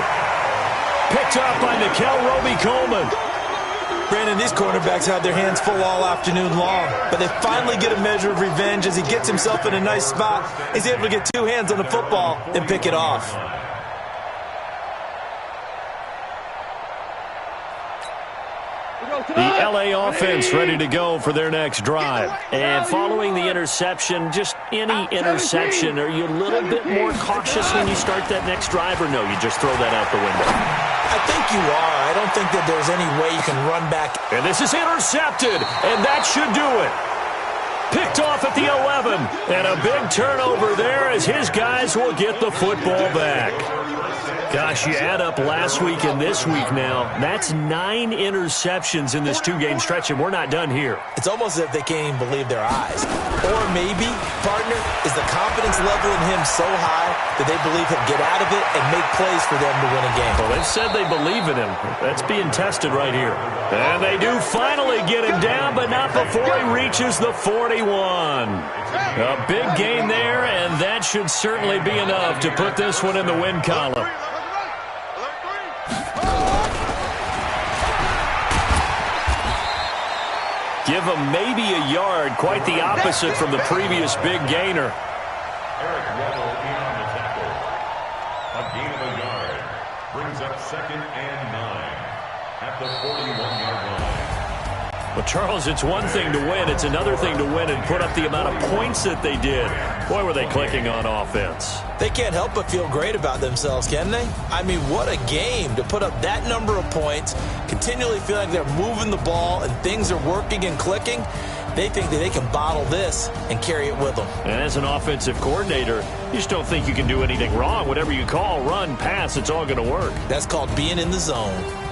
Picked up by Nickel Roby-Coleman. Brandon, these cornerbacks had their hands full all afternoon long, but they finally get a measure of revenge as he gets himself in a nice spot. He's able to get 2 hands on the football and pick it off. The L.A. offense ready to go for their next drive. And following the interception, just any interception, are you a little bit more cautious when you start that next drive, or no, you just throw that out the window? I think you are. I don't think that there's any way you can run back. And this is intercepted, and that should do it. Picked off at the 11, and a big turnover there as his guys will get the football back. Gosh, you add up last week and this week now, that's 9 interceptions in this 2-game stretch, and we're not done here. It's almost as if they can't even believe their eyes. Or maybe, partner, is the confidence level in him so high that they believe he'll get out of it and make plays for them to win a game. Well, they've said they believe in him. That's being tested right here. And they do finally get him down, but not before he reaches the 41. A big gain there, and that should certainly be enough to put this one in the win column. Give him maybe a yard, quite the opposite from the previous big gainer. Eric Weddle in on the tackle. A gain of a yard brings up 2nd and 9. at the 41-yard line. Well, Charles, it's one thing to win. It's another thing to win and put up the amount of points that they did. Boy, were they clicking on offense. They can't help but feel great about themselves, can they? I mean, what a game to put up that number of points, continually feel like they're moving the ball and things are working and clicking. They think that they can bottle this and carry it with them. And as an offensive coordinator, you just don't think you can do anything wrong. Whatever you call, run, pass, it's all going to work. That's called being in the zone.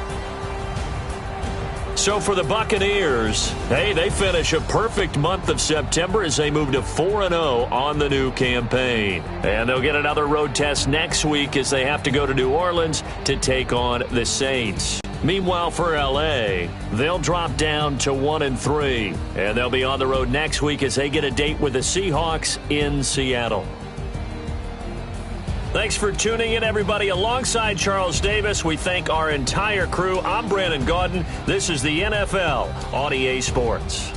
So for the Buccaneers, hey, they finish a perfect month of September as they move to 4-0 on the new campaign. And they'll get another road test next week as they have to go to New Orleans to take on the Saints. Meanwhile, for L.A., they'll drop down to 1-3. And they'll be on the road next week as they get a date with the Seahawks in Seattle. Thanks for tuning in, everybody. Alongside Charles Davis, we thank our entire crew. I'm Brandon Gaudin. This is the NFL on EA Sports.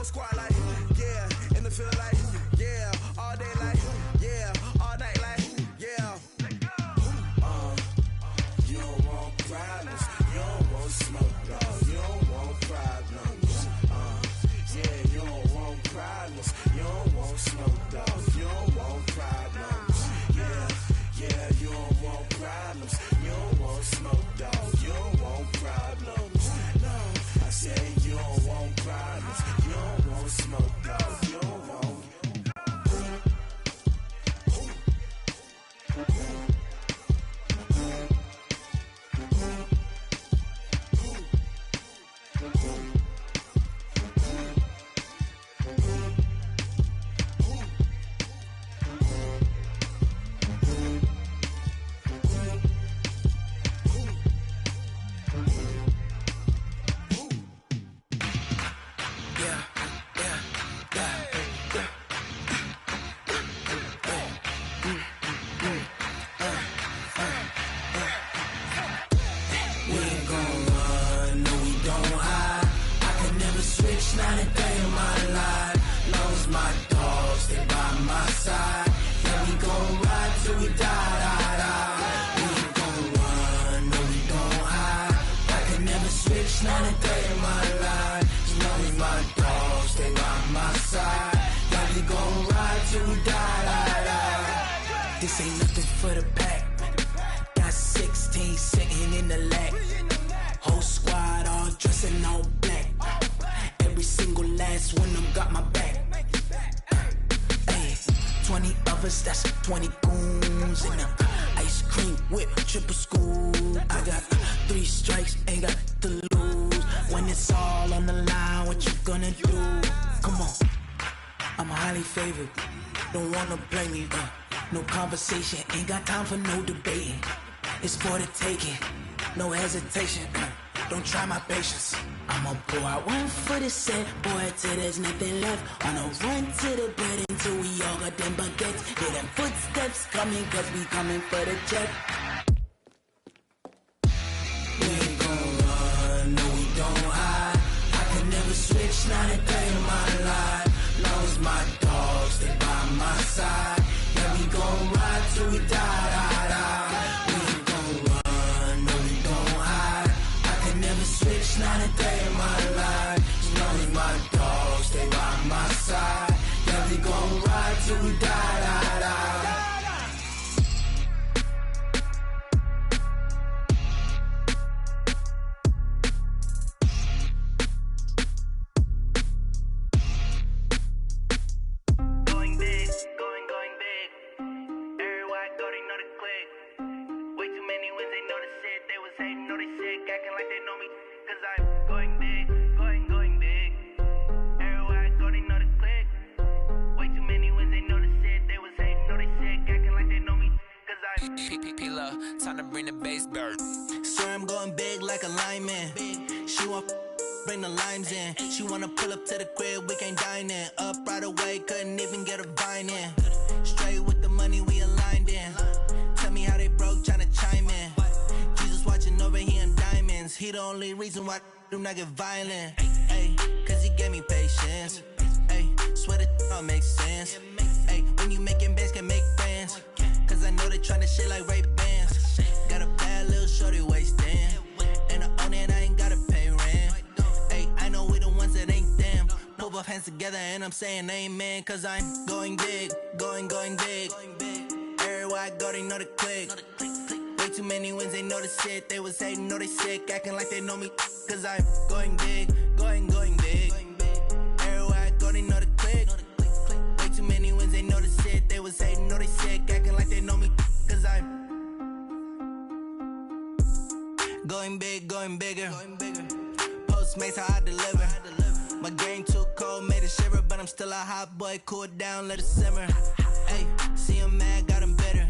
Squad like This ain't nothing for the pack. Got 16 sitting in the lag. Whole squad all dressing all black. Every single last one of them got my back. Hey, 20 of us, that's 20 goons in the ice cream whip, triple scoop. I got 3 strikes, ain't got to lose. When it's all on the line, what you gonna do? Come on, I'm highly favored. Don't wanna blame me, no conversation, ain't got time for no debating. It's for the taking, no hesitation. Don't try my patience. I'ma pour out one for the set, boy, till there's nothing left. On a run to the bed until we all got them baguettes. Hear them footsteps coming, cause we coming for the check. We ain't gon' run, no we don't hide. I can never switch, not a day in my life. Long as my dogs stay by my side. Yeah, we gon' ride till we die, die, die. We ain't gon' run, no we don't hide. I can never switch, not a day in my life. As long as my dogs stay by my side. Yeah, we gon' ride till we die, die, die. Time to bring the bass bird. Swear I'm going big like a lineman. She want bring the limes in. She wanna pull up to the crib, we can't dine in. Up right away, couldn't even get a vine in. Straight with the money we aligned in. Tell me how they broke, tryna chime in. Jesus watching over here in diamonds. He the only reason why I do not get violent. Ay, cause he gave me patience. Ay, swear that all makes sense. Ay, when you making bands, can make friends. Cause I know they tryna shit like Ray-Bans. Got a bad little shorty wasting. And I own it, I ain't gotta pay rent. Ay, I know we the ones that ain't them. Put both hands together and I'm saying amen. Cause I'm going big, going big. Everywhere I go, they know the click. Way too many wins, they know the shit. They was hating, know they sick, acting like they know me. Cause I'm going big, going big. Everywhere I go, they know the click. Way too many wins, they know the shit. They was hating, know they sick, acting like they know me. Cause I'm going big, going bigger. Postmates how I deliver. My game too cold, made it shiver. But I'm still a hot boy, cool it down, let it simmer. Hey, see him mad, got him bitter.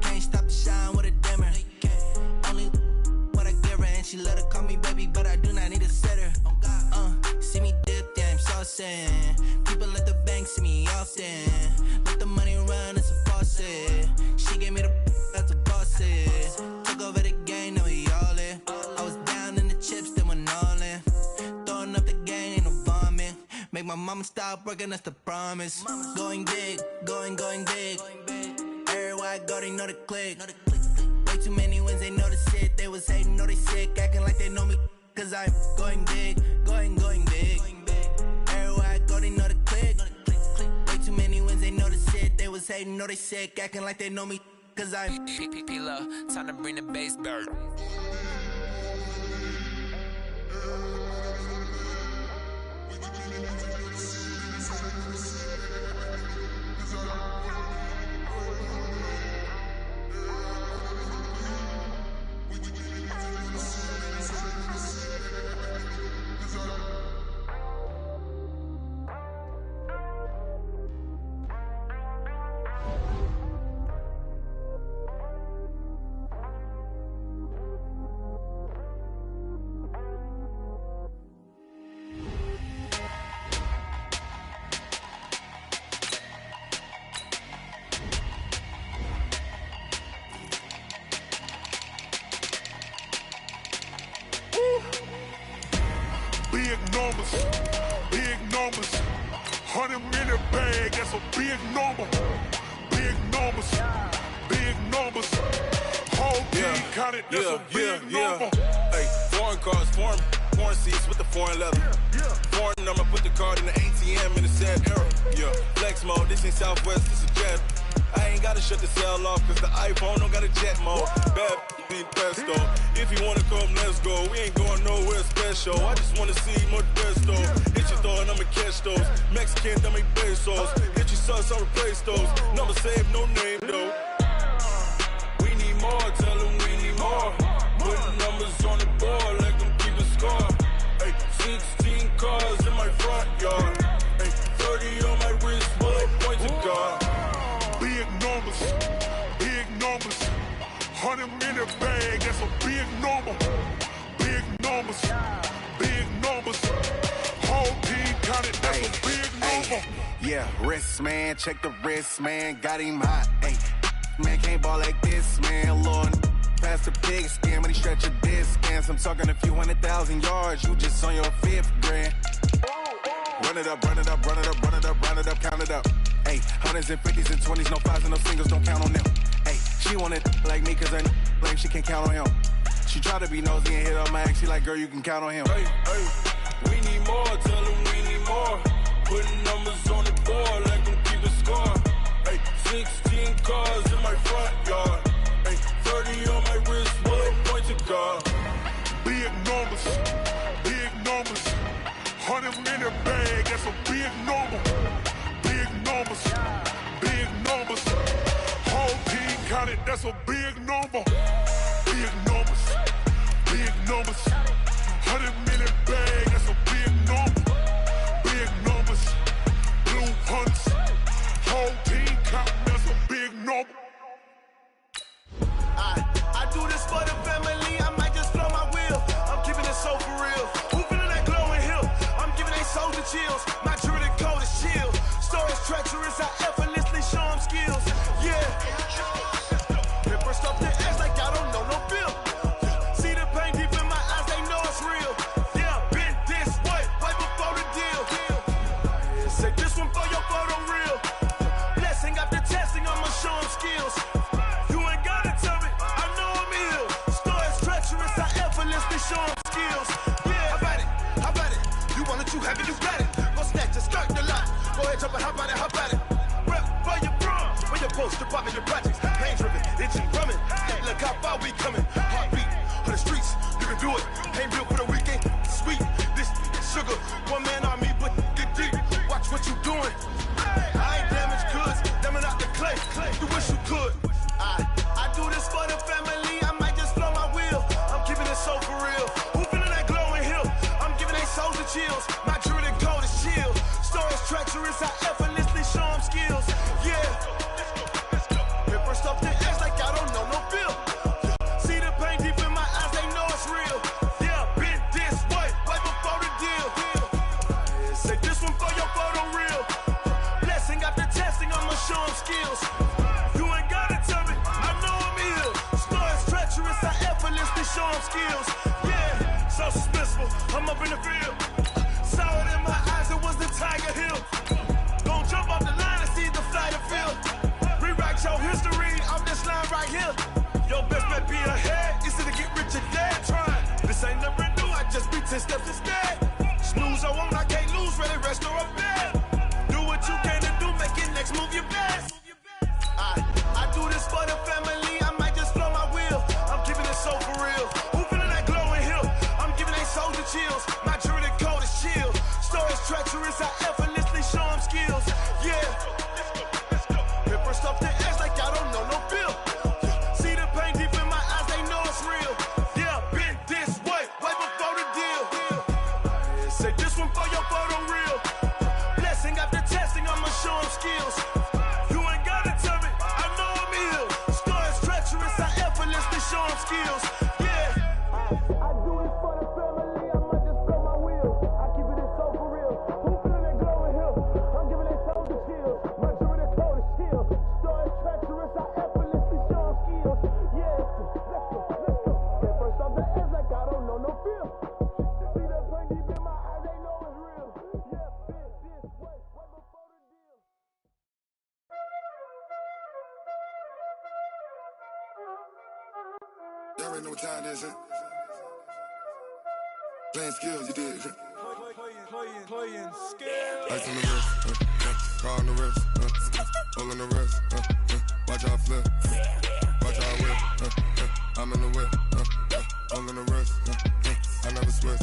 Can't stop the shine with a dimmer. Only what I give her, and she let her call me baby, but I do not need a sitter. See me dip, yeah, I'm saucing. People at the bank see me often. Let the money run, it's a faucet. She gave me the that's a boss it. Took over the game, now we all in. I was down in the chips, then went all in. Throwing up the game, ain't no vomit. Make my mama stop working, that's the promise. Going big, going big. Everywhere I go, they know the click. Way too many wins, they know the shit. They was hating, know they sick, acting like they know me. Cause I'm going big, going big. Everywhere I go, they know the click. Way too many wins, they know the shit. They was hating, know they sick, acting like they know me. Cause I'm P-P-P-Love, time to bring the bass bird. Big numbers, 100 minute bag, that's a big number. Big numbers, whole team counted, that's a big number. Hey, foreign cars, foreign seats with the foreign leather. Foreign number, put the card in the ATM in the sad era. Yeah, flex mode, this ain't Southwest, this is jet. I ain't gotta shut the cell off, cause the iPhone don't got a jet mode. Bad be pesto. If you wanna come, let's go. We ain't going nowhere special. I just wanna see more pesto. Hit your throw and I'ma catch those. Mexican, dummy pesos. Hit your sauce, I'll replace those. Number save, no name though. We need more, tell them we need more. Putting numbers on the board, let them keep a score. Ay, 16 cars in my front yard. Ay, 30 on my wrist, bullet points of God. Big numbers, big numbers. 100 minute bag, that's a big number. Big numbers, big numbers. Whole team counted, that's a big number. Yeah, wrist man, check the wrist man, got him hot. Ay, man can't ball like this, man. Lord, past the pig skin, when he stretch a distance. I'm talking a few 100,000 yards, you just on your 5th grand. Run it up, run it up, run it up, run it up, run it up, count it up. Ay, 100s and 50s and 20s, no 5s and no singles, don't count on them. Ay, she want it like me, cause her like she can't count on him. She try to be nosy and hit on my ex, she like, girl, you can count on him. Hey, hey, we need more, tell them we need more. Putting numbers on the board, let them keep a score. Hey, 16 cars in my front yard. Hey, 30 on my wrist, bullet points of God. Big numbers, big numbers. 100 minute bag, that's a big number. Big numbers, big numbers. Whole team counted, that's a big number. Big numbers, big numbers. 100 minute bag, that's a big number. Big numbers, blue hunts. Whole team counting, that's a big number. I do this for the family, I might just blow my wheel. I'm keeping it so for real. Who feeling that glowing hill? I'm giving they soldier chills. My jewelry code is chill. Stories treacherous, I effortlessly show them skills. Yeah. Paper stuff the edge like I don't know no bill. See the pain deep in my eyes, they know it's real. Yeah, been this way, way before the deal. Say this one for your photo real. Blessing after testing, I'ma show them skills. You ain't gotta tell me, I know I'm ill. Stories treacherous, I effortlessly show them skills. Yeah, how about it? You want it, you have it, you got it. Go snatch it, skirt the lot. Go ahead, jump it, how about it? Rep for your bro, for your post, department, your projects. Pain driven, itching, drumming. Hey, look how far we coming. Heartbeat on the streets, you can do it. Ain't built for the weekend, sweet. This sugar, one man army, but get deep. Watch what you doing. I ain't damaged goods, damn out the clay. You wish you could. I do this for the family, I might just blow my wheel. I'm keeping it so for real. Who feeling that glowing hill? I'm giving they soldier chills. My jewelry code is chill. Stories treacherous, I effortlessly show them skills. Yeah. Paper stuff the edge like I don't know no bill. See the pain deep in my eyes, they know it's real. Yeah, been this way, way before the deal. Say this one for your photo real. Blessing after testing, I'ma show them skills. You ain't gotta tell me, I know I'm ill. Stories treacherous, I effortlessly show them skills. Yeah, so suspenseful, I'm up in the field. Saw it in my eyes, it was the Tiger Hill. Gon' jump off the line and see the flight of field. Rewrite your history off this line right here. Your best bet be ahead, easy to get rich or dead trying. This ain't never new, I just be 10 steps instead. Snooze I won't, I can't lose, ready, rest or a bed. Do what you can to do, make it next move your best. I do this for the family, I might just blow my wheel. I'm keeping it so for real. Who feeling that glowing hill? I'm giving they soldier chills. My jewelry code is chill. Stories treacherous, I effortlessly show them skills. Yeah. Paper stuff the edge like I don't know no bill. See the pain deep in my eyes, they know it's real. Yeah, been this way, way before the deal. Say this one for your photo real. Blessing after testing, I'ma show them skills. You ain't gotta tell me, I know I'm ill. Stories treacherous, I effortlessly show them skills. Yeah. I do this for the family, I might just blow my wheel. I keep it so for real. Who feeling that glowing hill? I'm giving it soldier chills. My jewelry code is chill. Stories treacherous, I effortlessly show them skills. Yeah, let's go. Paper stuff the edge like I don't know no feel. See that pain deep in my eyes, they know it's real. Yeah, been this way, way before the deal. Y'all already know what time this is. Playing skills, you did. Playing skills. Ice on the wrist, car on the wrist, all on the wrist, Watch how I flip. Watch how I whip. I'm in the whip. All in the wrist. I never switch.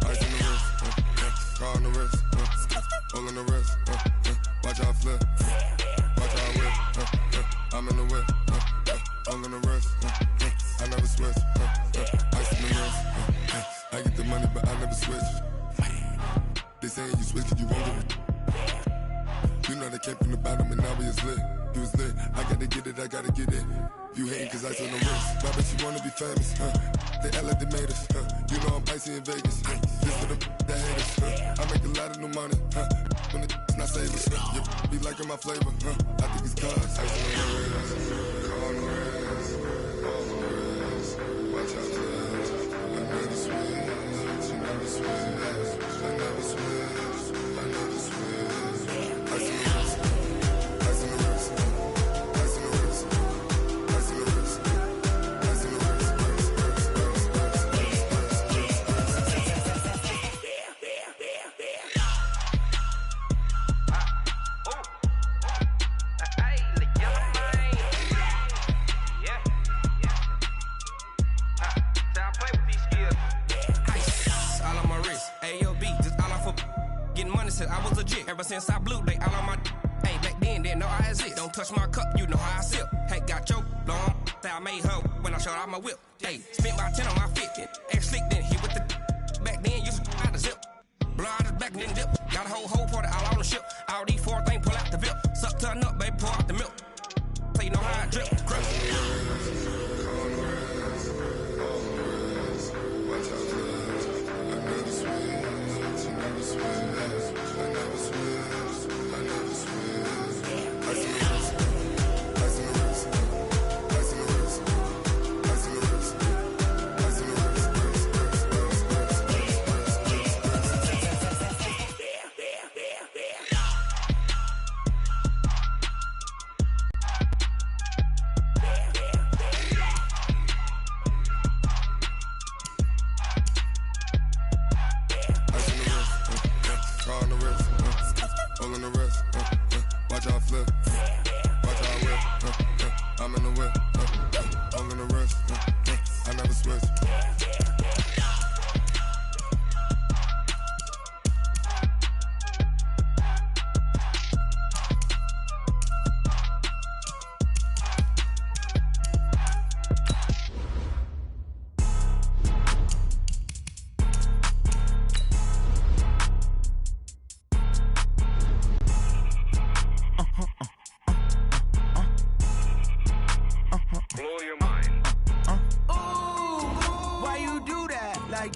Ice in the wrist. Car on the wrist. All in the wrist. Watch how I flip. Watch how I whip. I'm in the whip. All in the wrist. I never switch. Ice in the wrist. I get the money, but I never switch. They saying you switch, you won't get it. You know they came from the bottom and now we is lit. You was lit, I gotta get it, I gotta get it. You hating cause ice on the wrist. I bet you wanna be famous, They act like they made us, You know I'm icy in Vegas, This for the that hate us, I make a lot of new money, When it's not savers, You be liking my flavor, I think it's cause ice on the wrist. On the wrist, on the wrist. Watch out, I never switch, you never switch. I never switch, I never switch. Ice in the wrist, ice in the wrist, ice in the wrist, ice in the wrist, ice in the wrist, I was legit ever since I blew they all on my hey back then didn't know I exist. Don't touch my cup, you know how I sip. Hey, got your long that I made her when I showed out my whip. Hey, spent about 10 on my fit. Ex slick then hit with the back then used to out the zip. Blow out his back then dip. Got a whole party all on the ship. All these four things pull out the VIP. Suck turn up, baby, pour out the milk. Play know how I drip. Crush. Watch out, I never switch, you never switch. I never switch, I never switch. Ice in the wrist, ice in the wrist, ice in the wrist, ice in the wrist, ice in the wrist, Watch how I flip, watch how I whip, I'm in the whip, all in the wrist, I never switch.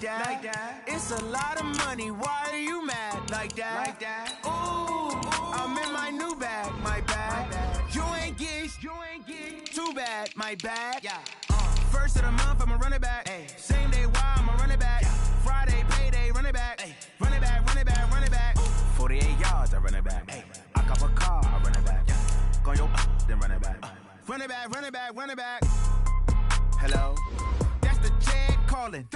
Like that. It's a lot of money. Why are you mad like that? Ooh, I'm in my new bag, my bag. You ain't get too bad, my bad. Yeah. First of the month, I'ma run it back. Ay. Same day, why I'ma run it back. Yeah. Friday, payday, run it back. Ay. Run it back, run it back, run it back. Ooh. 48 yards, I run it back. Ay. I cop a car, I run it back. Yeah. Go your then run it back. Run it back, run it back, run it back. Hello? That's the check calling.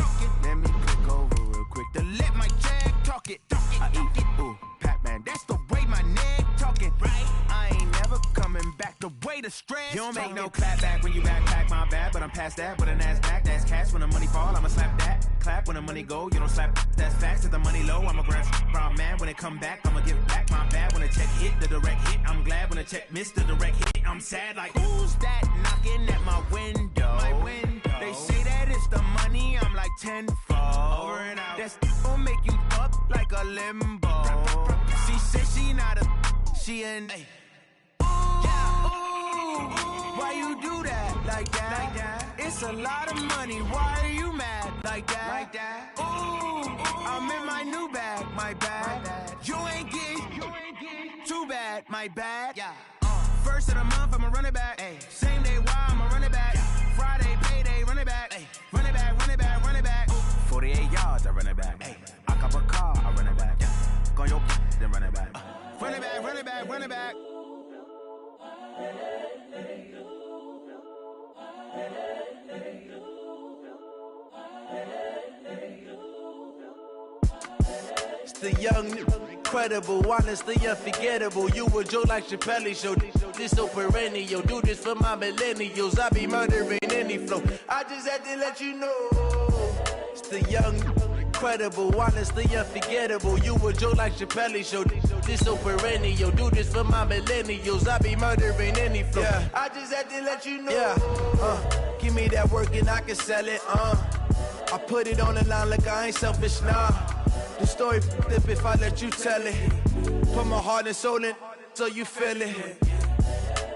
Let me click over real quick to let my check talk it. I eat it, ooh, Pac-Man. That's the way my neck talking. Right? I ain't never coming back the way the stress. You don't make no clap back when you backpack, my bad. But I'm past that with an ass back. That's cash when the money fall. I'ma slap that. Clap when the money go. You don't slap. That's facts. If the money low, I'ma grab brown man. When it come back, I'ma give back. My bad when the check hit the direct hit. I'm glad when the check missed the direct hit. I'm sad like who's that knocking at my window? My window. They say that it's the money. I'm like tenfold. Over and out. That's gon' make you up like a limbo. She said she not a. She an. Ooh, yeah. Ooh, why you do that like that? It's a lot of money. Why are you mad like that? Ooh, I'm in my new bag, my bad. You ain't get too bad, my bad. Yeah. First of the month, I'ma run it back. Ay. Same day, why I'ma run it back. Yeah. Friday, payday, run it back. Ay. Run it back, run it back, run it back. Ooh. 48 yards, I run it back. Ay. I cop a car, I run it back. Yeah. Go your then run it back. Run it back, run it back, run it back. It's the young incredible, honestly unforgettable. You a joke like Chappelle Show. This so perennial. Do this for my millennials. I be murdering any flow. I just had to let you know. It's the young, incredible, honestly unforgettable. You a joke like Chappelle Show. This so perennial. Do this for my millennials. I be murdering any flow. Yeah. I just had to let you know. Yeah. Give me that work and I can sell it. I put it on the line like I ain't selfish, nah. The story f***ed up if I let you tell it. Put my heart and soul in so you feel it.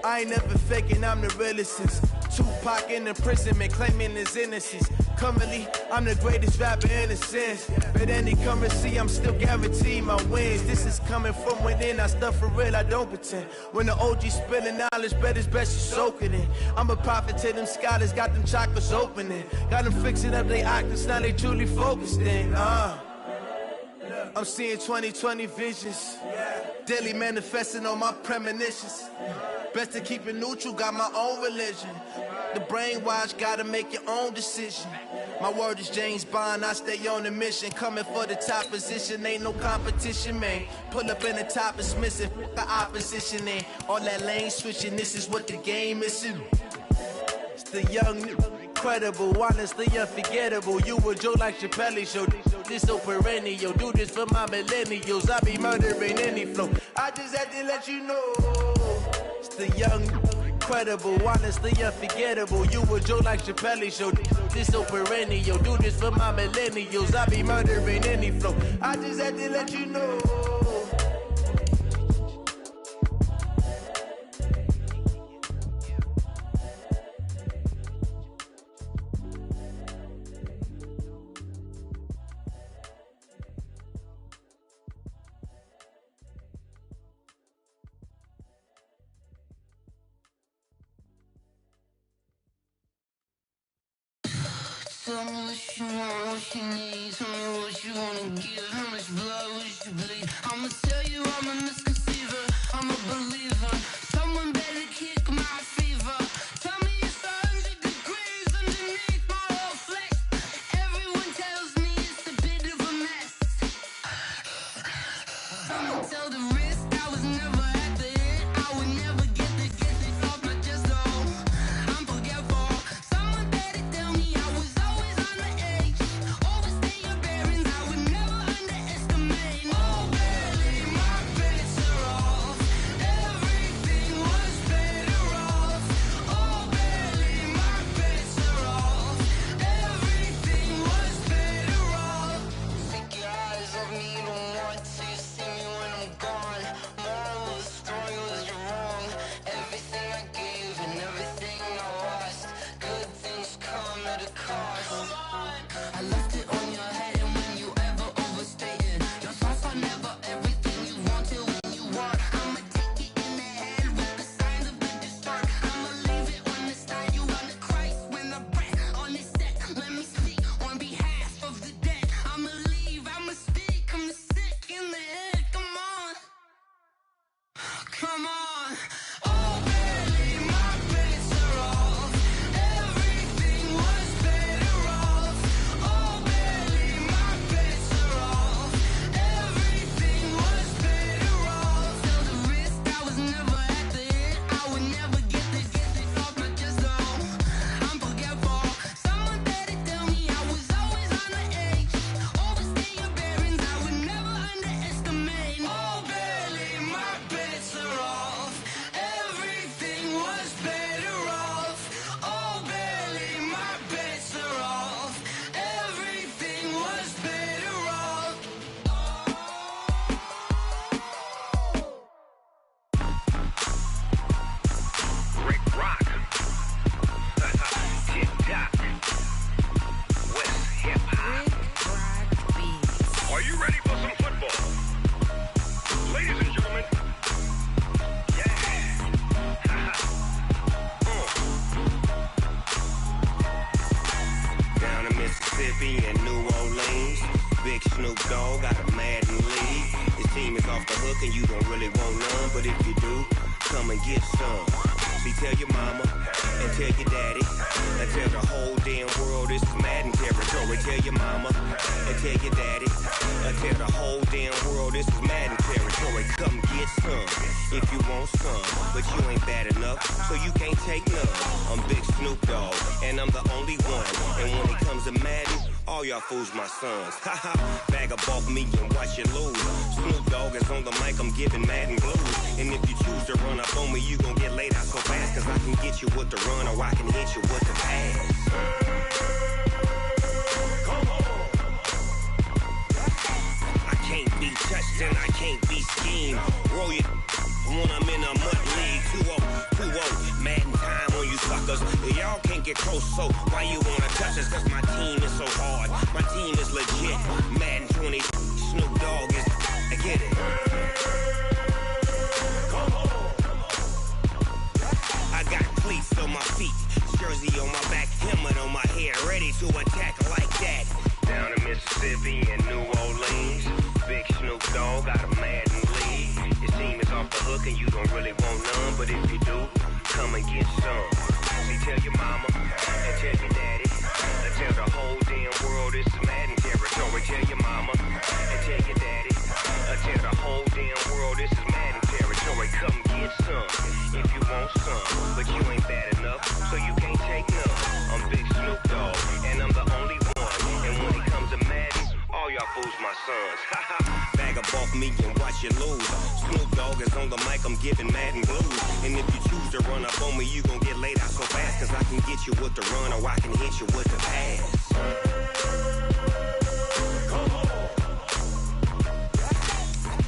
I ain't never faking, I'm the realest since Tupac in imprisonment, claiming his innocence. Currently, I'm the greatest rapper in a sense. But any currency, I'm still guaranteed my wins. This is coming from within, I stuff for real, I don't pretend. When the OG spilling knowledge, bet it's best you soak it in. I'm a prophet to them scholars, got them chakras opening. Got them fixing up they octaves, now they truly focused in. I'm seeing 2020 visions. Daily manifesting on my premonitions. Best to keep it neutral, got my own religion. The brainwash, gotta make your own decision. My word is James Bond, I stay on a mission. Coming for the top position, ain't no competition, man. Pull up in the top, it's missing, the opposition in. All that lane switching, this is what the game is. It's the young, incredible, honestly unforgettable. You a joke like Chappelle Show. This so perennial. Do this for my millennials. I be murdering any flow. I just had to let you know. It's the young, incredible, honestly unforgettable. You a joke like Chappelle Show. This so perennial. Do this for my millennials. I be murdering any flow. I just had to let you know. Tell me what you want, what you need. Tell me what you wanna give. How much blood would you bleed? I'ma tell you I'm a misconceiver. I'm a believer. Someone better kick my fever. Tell me it's 100 degrees underneath my whole flesh. Everyone tells me it's a bit of a mess. Someone tell the risk I was never at the end. I would never get this off my chest though. I'm forgetful. Someone better tell me I was always on the edge. Overstay your bearings, I would never underestimate. Oh, barely, my bets are off. Everything was better off. Oh, barely, my bets are off. Everything was better off. Take your eyes off me, don't want to see me when I'm gone. Moral of the story was you're wrong. Everything I gave and everything I lost. Good things come at a cost. I left it on your head, and when you ever overstay it, your thoughts are never everything you wanted when you want. I'ma take it in the head with the signs of the distort. I'ma leave it on the side, you on the Christ when the breath on this set. Let me speak on behalf of the dead. I'ma leave, I'ma speak, I'm the sick in the head. Come on, come on. Oh, barely, my bets are off. Everything was better off. Oh, barely, my bets are off. Everything was better off. Tell the risk I was never at the end. I would never get this off my chest though. I'm forgetful. Someone better tell me I was always on the edge. Overstay your bearings, I would never underestimate. Oh, barely, my bets are off. Everything was better off. Oh, barely, my bets are off. Everything was better off. Rick Rock. Tick-tock. West hip-hop. Are you ready for some football? Ladies and gentlemen. Yeah. Down in Mississippi and New Orleans, Big Snoop Dogg got a Madden league. His team is off the hook and you don't really want none, but if you do, come and get some. See, tell your mama and tell your daddy and tell the whole damn world this is Madden territory. Tell your mama and tell your daddy and tell the whole damn world this is Madden territory. Come get some if you want some, but you ain't bad enough, so you can't take none. I'm Big Snoop Dogg, and I'm the only one. And when it comes to Madden, all y'all fools my sons. Haha, bag up off me and watch you lose. Snoop Dogg is on the mic, I'm giving Madden blues. And if you choose to run up on me, you gon' get laid out so fast, cause I can get you with the run or I can hit you with the pass. I can't be touched and I can't be schemed. Roll you when I'm in a mud league. 2-0, Madden time on you suckers. Y'all can't get close, so why you wanna touch us? Cause my team is so hard, my team is legit. Madden 20, Snoop Dogg is, I get it. I got cleats on my feet, jersey on my back, helmet on my head, ready to attack like that. Down in Mississippi and New Orleans, Big Snoop Dogg got a Madden league. Your team is off the hook and you don't really want none, but if you do, come and get some. See, tell your mama and tell your daddy and tell the whole damn world this is Madden territory. Tell your mama and tell your daddy and tell the whole damn world this is Madden territory. Come get some if you want some, but you ain't bad enough, so you can't take none. I'm Big Snoop Dogg, and I'm the only one. And when it comes to Madden, all y'all fools my sons. Bag up off me and watch you lose. Snoop Dogg is on the mic, I'm giving Madden blues. And if you choose to run up on me, you gon' get laid out so fast, cause I can get you with the run or I can hit you with the pass.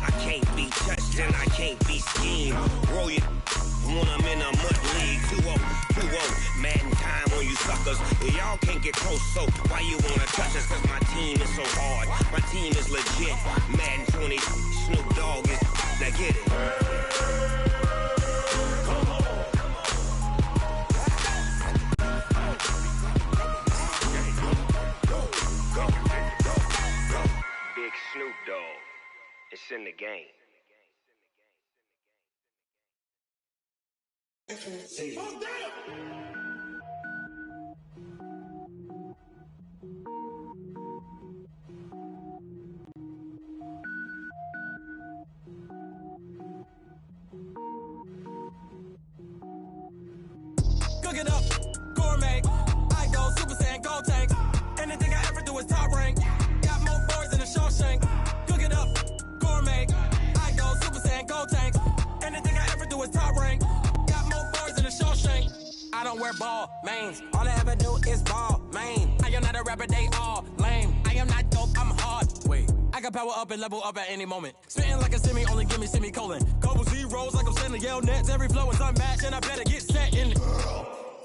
I can't be touched and I can't be schemed. Roll you when I'm in a mud league. 2-0, Madden time on you suckers. Y'all can't get close, so why you wanna touch us? Cause my team is so hard, my team is legit. Madden 20, Snoop Dogg is, now get it. Big Snoop Dogg, it's in the game. Cook it up, gourmet. I go Super Saiyan, gold tank. Anything I ever do is top rank. Got more boys than a Shawshank. Cook it up, gourmet. I go Super Saiyan, gold tank. Anything I ever do is top rank. Got more boys than a Shawshank. I don't wear ball mains. All I ever do is ball main. I am not a rapper, they all lame. I am not dope, I'm hard. Wait, I can power up and level up at any moment. Spitting like a semi, only give me semicolon. Couple zeros like I'm sending yell nets. Every flow is unmatched and I better get set in.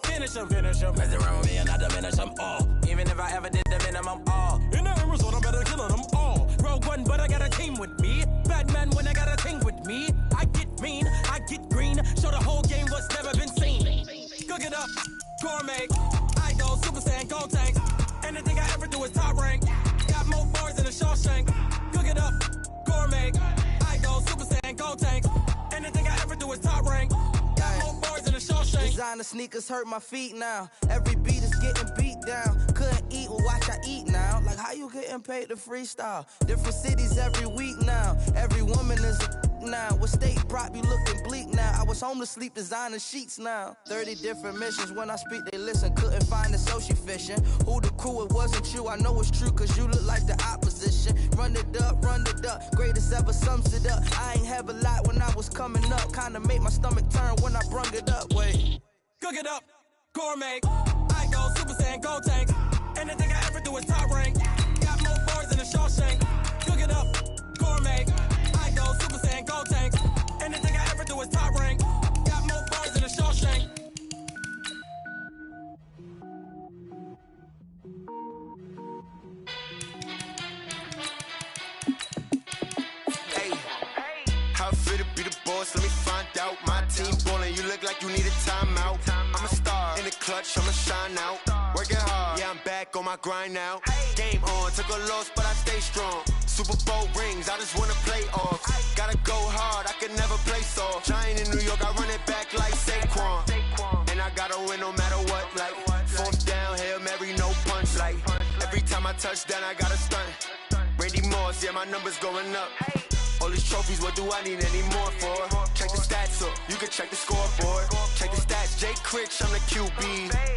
Finish them. Mess around with me and I diminish them all. Even if I ever did the minimum, all. In the end result, I'm better killing them all. Rogue One, but I got a team with me. Batman when I got a team with me. I get mean, I get green. Show the whole game what's never been seen. Cook it up, gourmet. I go Super Saiyan, gold tank. Anything I ever do is top rank. Got more boys than a Shawshank. Cook it up, gourmet. I go Super Saiyan, gold tank. Anything I ever do is top rank. Got more boys than a Shawshank. Designer sneakers hurt my feet now. Every beat is getting beat down. Couldn't eat, well watch I eat now. Like how you getting paid to freestyle? Different cities every week now. Every woman is a now. What state prop you looking bleak now? I was home to sleep designer sheets now. 30 different missions. When I speak they listen. Couldn't find it so she fishing. Who the crew, it wasn't you. I know it's true cause you look like the opposition. Run it up. Greatest ever sums it up. I ain't have a lot when I was coming up. Kinda made my stomach turn when I brung it up. Wait. Cook it up, gourmet. I go Super Saiyan, gold tank. Anything I ever do is top rank. Got more boys than a Shawshank. Cook it up, gourmet. I go Super Saiyan, gold tank. Anything I ever do is top rank. Got more boys than a Shawshank. How fit to be the boss? Let me find out. My team ballin', you look like you need a timeout. I'm a star in the clutch, I'ma shine out. Working hard, yeah, I'm back on my grind now. Game on, took a loss, but I stay strong. Super Bowl rings, I just wanna play off. Gotta go hard, I can never play soft. Giant in New York, I run it back like Saquon. my touchdown, I got a stunt. Randy Moss, yeah, my numbers going up. All these trophies, what do I need any more for? Check the stats up, you can check the scoreboard. Check the stats, Jay Critch, I'm the QB.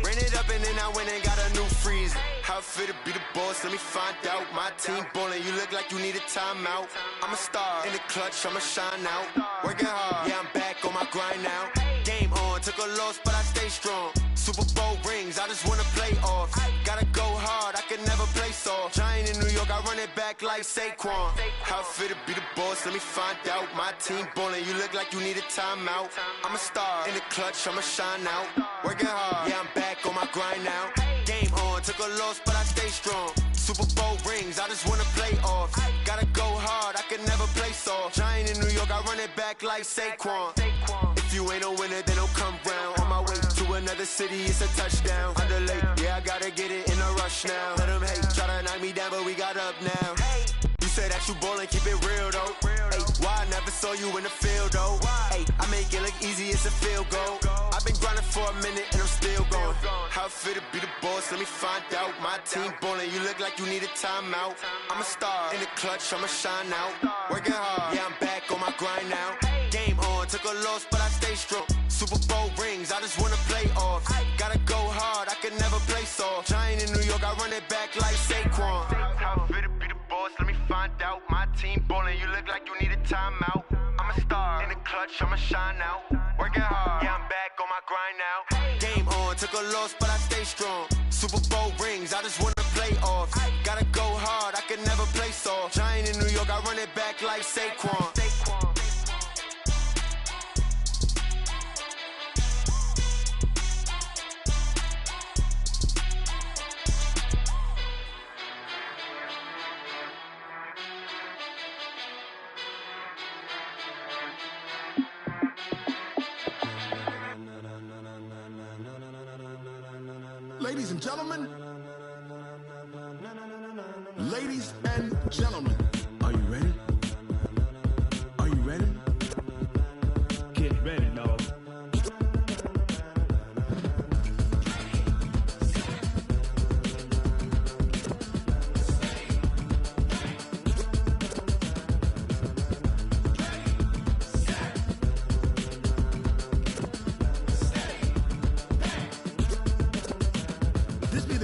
Ran it up and then I went and got a new freeze. How fit to be the boss, let me find out. My team ballin', you look like you need a timeout. I'm a star, in the clutch, I'ma shine out. Working hard, yeah, I'm back on my grind now. Game on, took a loss, but I stay strong. Super Bowl rings, I just wanna play off. Gotta go hard, I can never play soft. Giant in New York, I run it back like Saquon. How fit to be the boss, let me find out. My team ballin', you look like you need a timeout. I'm a star, in the clutch, I'ma shine out. Working hard, yeah, I'm back on my grind now. Game on, took a loss, but I stay strong. Super Bowl rings, I just wanna play off. Gotta go hard, I can never play soft. Giant in New York, I run it back like Saquon. If you ain't a winner, then don't come round. On my way to another city, it's a touchdown. Underlay, yeah, I gotta get it in a rush now. Let them hate, try to knock me down, but we got up now. You say that you ballin', keep it real though. Hey, why I never saw you in the field though? Hey, I make it look easy, it's a field goal. I've been grinding for a minute and I'm still going. How fit to be the boss, let me find out. My team ballin', you look like you need a timeout. I'm a star, in the clutch, I'ma shine out. Working hard, yeah, I'm back on my grind now. Game on, took a loss, but I stay strong. Super Bowl rings, I just wanna play off. Gotta go hard, I can never play soft. Giant in New York, I run it back like Saquon. How fit to be the boss, let me find out. My team ballin', you look like you need a timeout. I'm a star, in the clutch, I'ma shine out. Working hard, yeah, I'm back on my grind now. Game on, took a loss, but I stay strong. Super Bowl rings, I just wanna play off. Gotta go hard, I can never play soft. Giant in New York, I run it back like Saquon. Ladies and gentlemen, ladies and gentlemen, are you ready? Are you ready? Get ready, dog.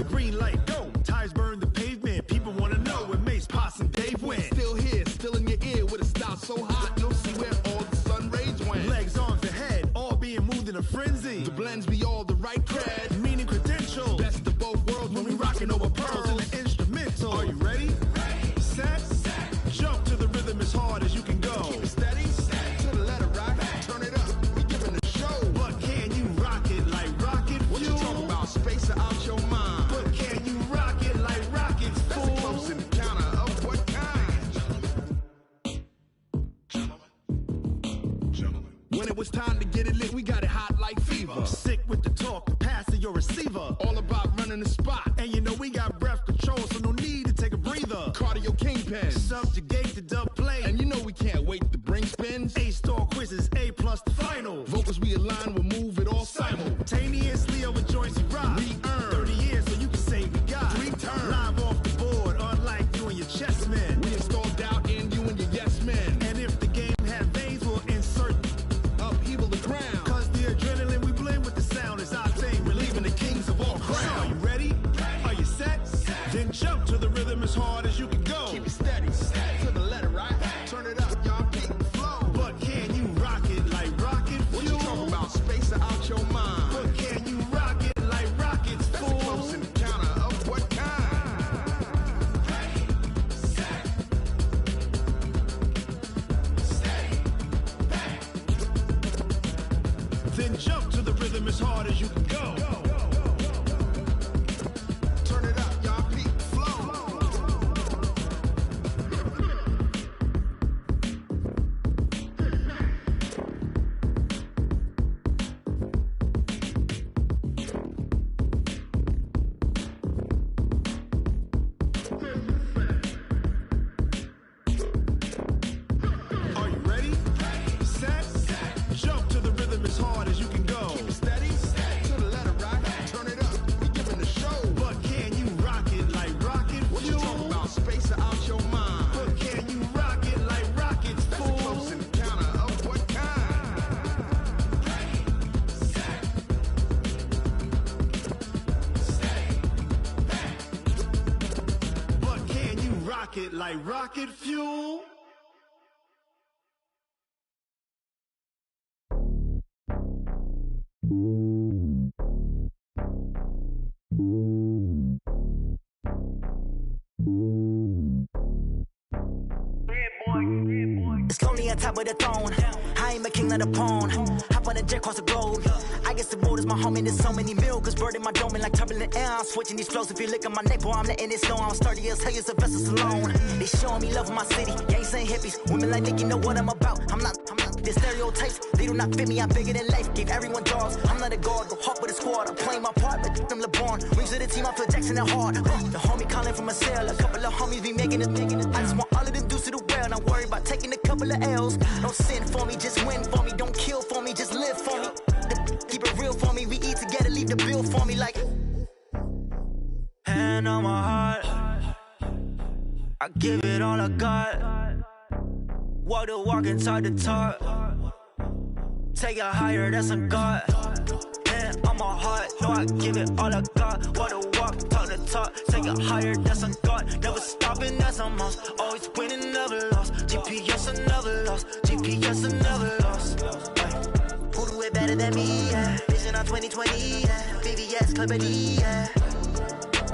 Green light, go. Tires burn the pavement. People wanna know where Mace, Poss, and Dave went. Still here, still in your ear with a style so hot, you'll see where all the sun rays went. Legs, arms, and head, all being moved in a frenzy. The blends be all the right cred, meaning credentials. Best of both worlds when we rockin' over pearls in the instrumental. Are you ready? Ready. Set. Jump to the rhythm as hard as you can go. Keep it steady. To the letter right. Turn it up. We giving the show. But can you rock it like rocket fuel? What you talking about? Space out your mind. When it was time to get it lit, we got it hot like fever. Sick with the talk, passing your receiver. All about running the spot. And you know we got breath control, so no need to take a breather. Cardio kingpin, subjugate the dub play. And you know we can't wait to bring spins. A-star quizzes, A+ the final. Vocals we align, we'll move it all simultaneously over joints we rock. We earn 30 years, so you can say we got 3 turns. Live off the board, unlike you and your chess men. We install doubt in you and your yes men. And if the game had veins, we'll insert upheaval the ground. Cause the adrenaline we blend with the sound is our thing, relieving the kings of all crowns. So are you ready? Are you set? Then jump to the rhythm as hard as you can go. Keep it steady, to the letter right. Turn it up, y'all, keep the flow. But can you rock it like rocket fuel? What you talking about? Space out your mind. But can you rock it like rockets, fool? That's a close encounter of what kind? Ready, set, steady, back. Then jump to the rhythm as hard as you can go. Turn it up, y'all, peak flow. Are you ready? Set, jump to the rhythm as hard as you can go. Keep it steady, to the letter right. rocket like rocket fuel. It's lonely on top of the throne. I ain't a king of the pawn. Hop on a jet across the globe. I guess the road is my home and there's so many milk. Bird in my dome and like turbulent air. I'm switching these flows. If you look at my neck, boy, I'm letting it snow. I'm sturdy as hell, as a vessel alone. They showing me love in my city. Gangs ain't hippies. Women like Nick, you know what I'm about. I'm not. The stereotypes, they do not fit me. I'm bigger than life. Gave everyone dogs. I'm not a guard. Go hawk with a squad. I'm playing my part, but I'm LeBron. Rings of the team, I feel Jackson and hard. The homie calling from a cell. A couple of homies be making it. I just want all of them dudes to the well. Not worry about taking a couple of L's. Don't sin for me, just win for me. Don't kill for me, just live for me. Keep it real for me. We eat together, leave the bill for me like. Hand on my heart, I give it all I got. Walk the walk and talk the talk. Take it higher, that's a God. Hand on my heart, no, I give it all I got. Walk the walk, talk the talk. Take it higher, that's a God. Never stopping, that's a must. Always winning, never lost. GPS, I never lost. GPS, I never lost. Who do it better than me? Yeah. Vision on 2020, yeah. VVS, Clippity, yeah.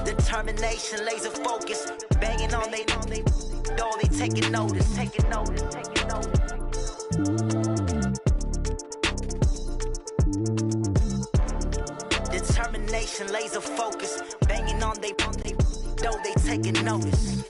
Determination, laser focus. Banging on they though they taking notice. Taking notice, taking notice. Determination, laser focus. Banging on they though they taking notice.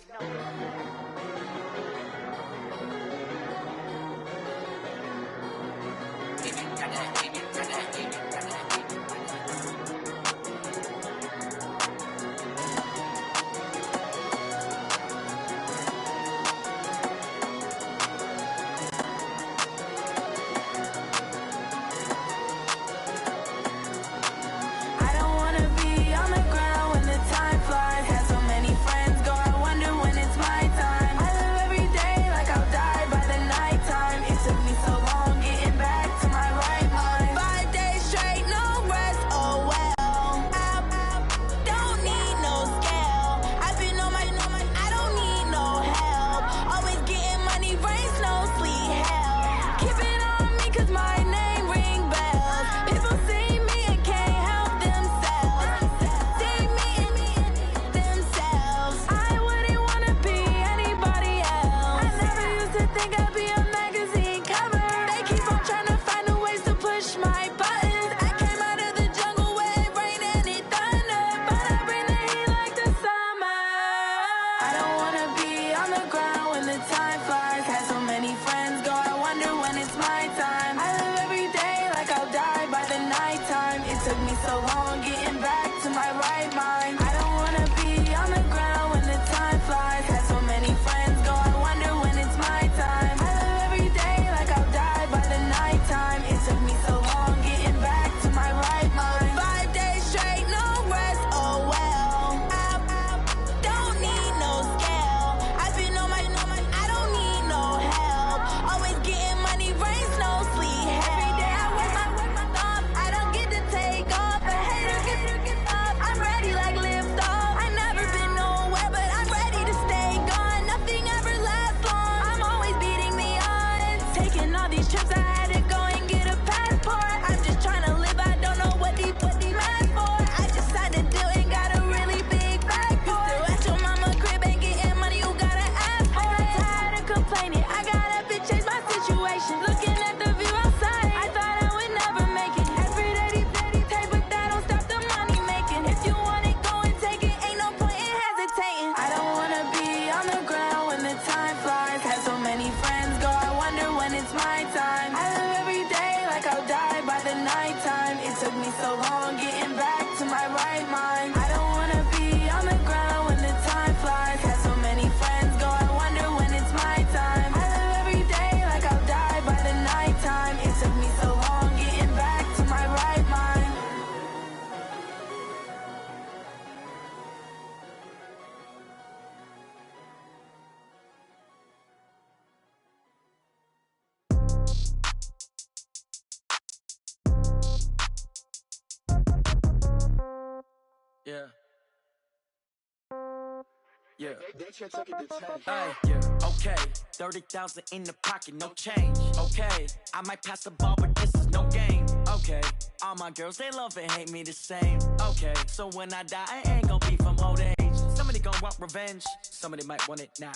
Yeah. Hey, yeah. Okay, 30,000 in the pocket, no change. Okay, I might pass the ball, but this is no game. Okay, all my girls, they love and hate me the same. Okay, so when I die, I ain't gon' be from old age. Somebody gon' want revenge, somebody might want it now.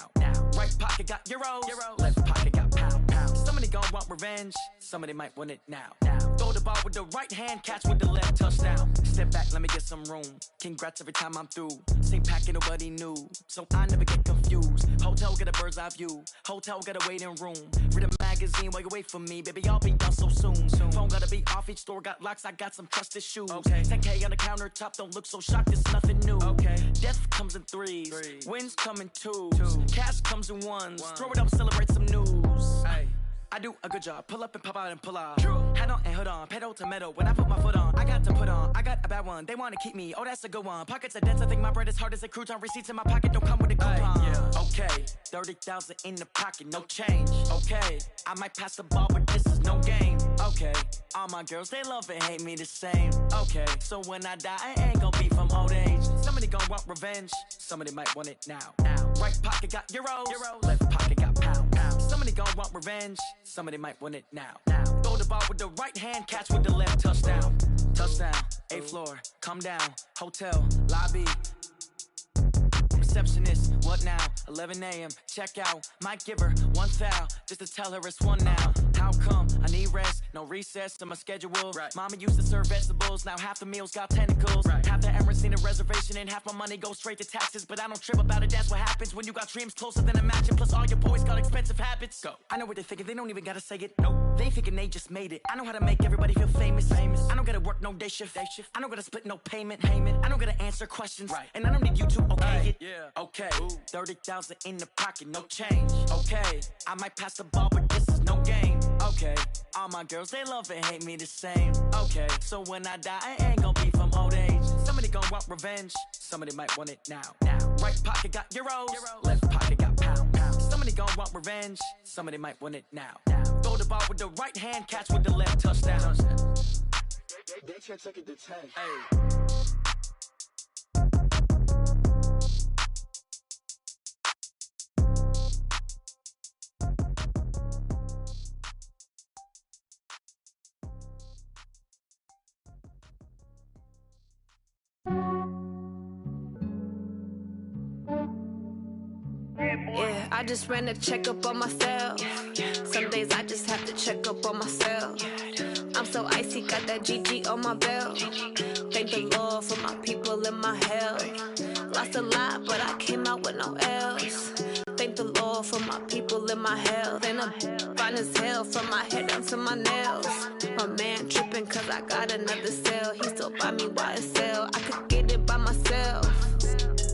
Right pocket got euros, left pocket got pound. Somebody gon' want revenge, somebody might want it now. Throw the ball with the right hand, catch with the left, touchdown. Step back, let me get some room. Congrats every time I'm through. Same packet, nobody knew, so I never get confused. Hotel got a bird's eye view, hotel got a waiting room. Read a magazine while you wait for me, baby, I'll be done so soon. Phone gotta be off, each store got locks, I got some trusted shoes. 10K on the countertop, don't look so shocked, it's nothing new. Death comes in threes, wins come in twos, cash comes in ones. Throw it up, celebrate some news. I do a good job, pull up and pop out and pull out. Head on and hood on, pedal to metal. When I put my foot on, I got to put on. I got a bad one, they wanna keep me, oh that's a good one. Pockets are dense, I think my bread is hard as a crouton. Receipts in my pocket don't come with a coupon. Okay, 30,000 in the pocket, no change. Okay, I might pass the ball, but this is no game. Okay, all my girls, they love and hate me the same. Okay, so when I die, I ain't gon' be from old age. Somebody gon' want revenge, somebody might want it now. Right pocket got euros, left pocket got pound. Somebody gon' want revenge, somebody might want it now. Throw the ball with the right hand, catch with the left, touchdown. Touchdown, 8th floor, come down, hotel, lobby. Receptionist, what now? 11 a.m. check out. Might give her one foul just to tell her it's one now. How come? I need rest, no recess in my schedule. Mama used to serve vegetables, now half the meals got tentacles. Half the Emirates need a reservation and half my money goes straight to taxes. But I don't trip about it, that's what happens when you got dreams closer than a mansion. Plus all your boys got expensive habits. I know what they're thinking, they don't even gotta say it. They thinking they just made it. I know how to make everybody feel famous. I don't gotta work no day shift. I don't gotta split no payment. I don't gotta answer questions. And I don't need you to okay it. Okay, 30,000 in the pocket, no change. Okay, I might pass the ball, but this is no game. Okay, all my girls, they love and hate me the same. Okay, so when I die, I ain't gon' be from old age. Somebody gon' want revenge, somebody might want it now. Right pocket got euros, left pocket got pound. Somebody gon' want revenge, somebody might want it now. Throw the ball with the right hand, catch with the left, touchdown. They can't take it to 10. Yeah, I just ran a checkup on myself. Some days I just have to check up on myself. I'm so icy, got that GG on my belt. Thank the Lord for my people in my health. Lost a lot, but I came out with no else. Thank the Lord for my people in my health. And I'm fine as hell from my head down to my nails. My man tripping cause I got another cell. He still buy me YSL. I could get it by myself.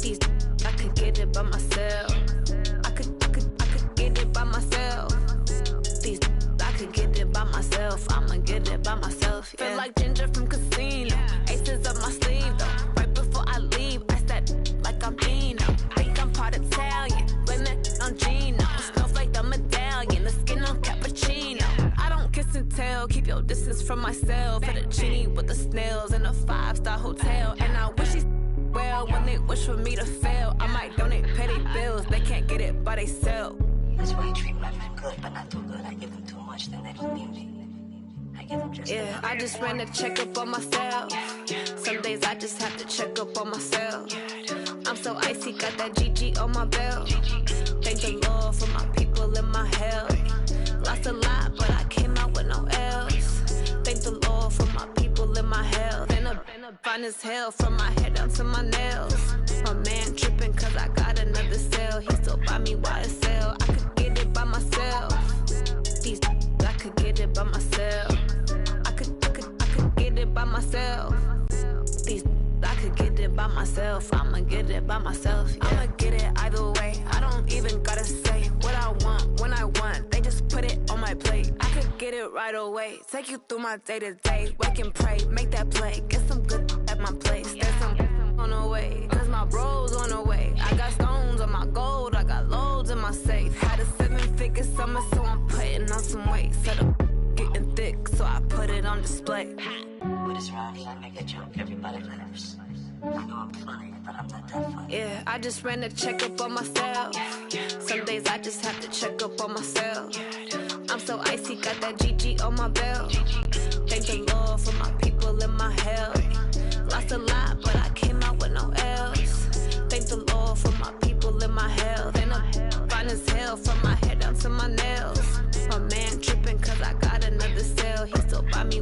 These I could get it by myself. I could get it by myself. These I could get it by myself. I'ma get it by myself. Yeah. Feel like Ginger from Casino. Aces up my sleeve though. Right before I leave, I step like I'm Dino. Think I'm part Italian. Blame that on Gino. Smells like the medallion. The skin on cappuccino. I don't kiss and tell. Keep your distance from myself. Fettuccine with the snails in a 5-star hotel. And I wish he's well when they wish for me to fail. I might donate petty bills. They can't get it by they sell. That's why you treat my friend good, but not too good. I give them too much, then they don't need me. I give them just yeah, I just ran a checkup on myself. Some days I just have to check up on myself. I'm so icy, got that GG on my belt. Thank the Lord for my people in my health. Lost a lot, but I came out with no else. Thank the Lord for my people in my health. And I'm fine as hell from my head down to my nails. My man tripping cause I got another cell. He still buy me YSL. I could get it by myself. These I could get it by myself. I could get it by myself. These I could get it by myself. I'ma get it by myself. Yeah. I'ma get it either way. I don't even gotta say what I want when I want. They just put it on my plate. I could get it right away. Take you through my day to day. Wake and pray, make that play. Get some good at my place. There's some on the way, cause my bros on the way. I got stones on my gold. I got loads in my safe. Had a 7-figure summer, so I'm putting on some weight. Set up getting thick, so I put it on display. With this round, I make a jump. Everybody laughs. I know I'm funny, but I'm not that funny. Yeah, I just ran a checkup on myself. Some days I just have to check up on myself. I'm so icy, got that GG on my belt. Thank the Lord for my people in my health. Lost a lot, but I came out with no L's. Thank the Lord for my people in my health. And I'm fine as hell from my head down to my nails. My man tripping cause I got another cell. He still buy me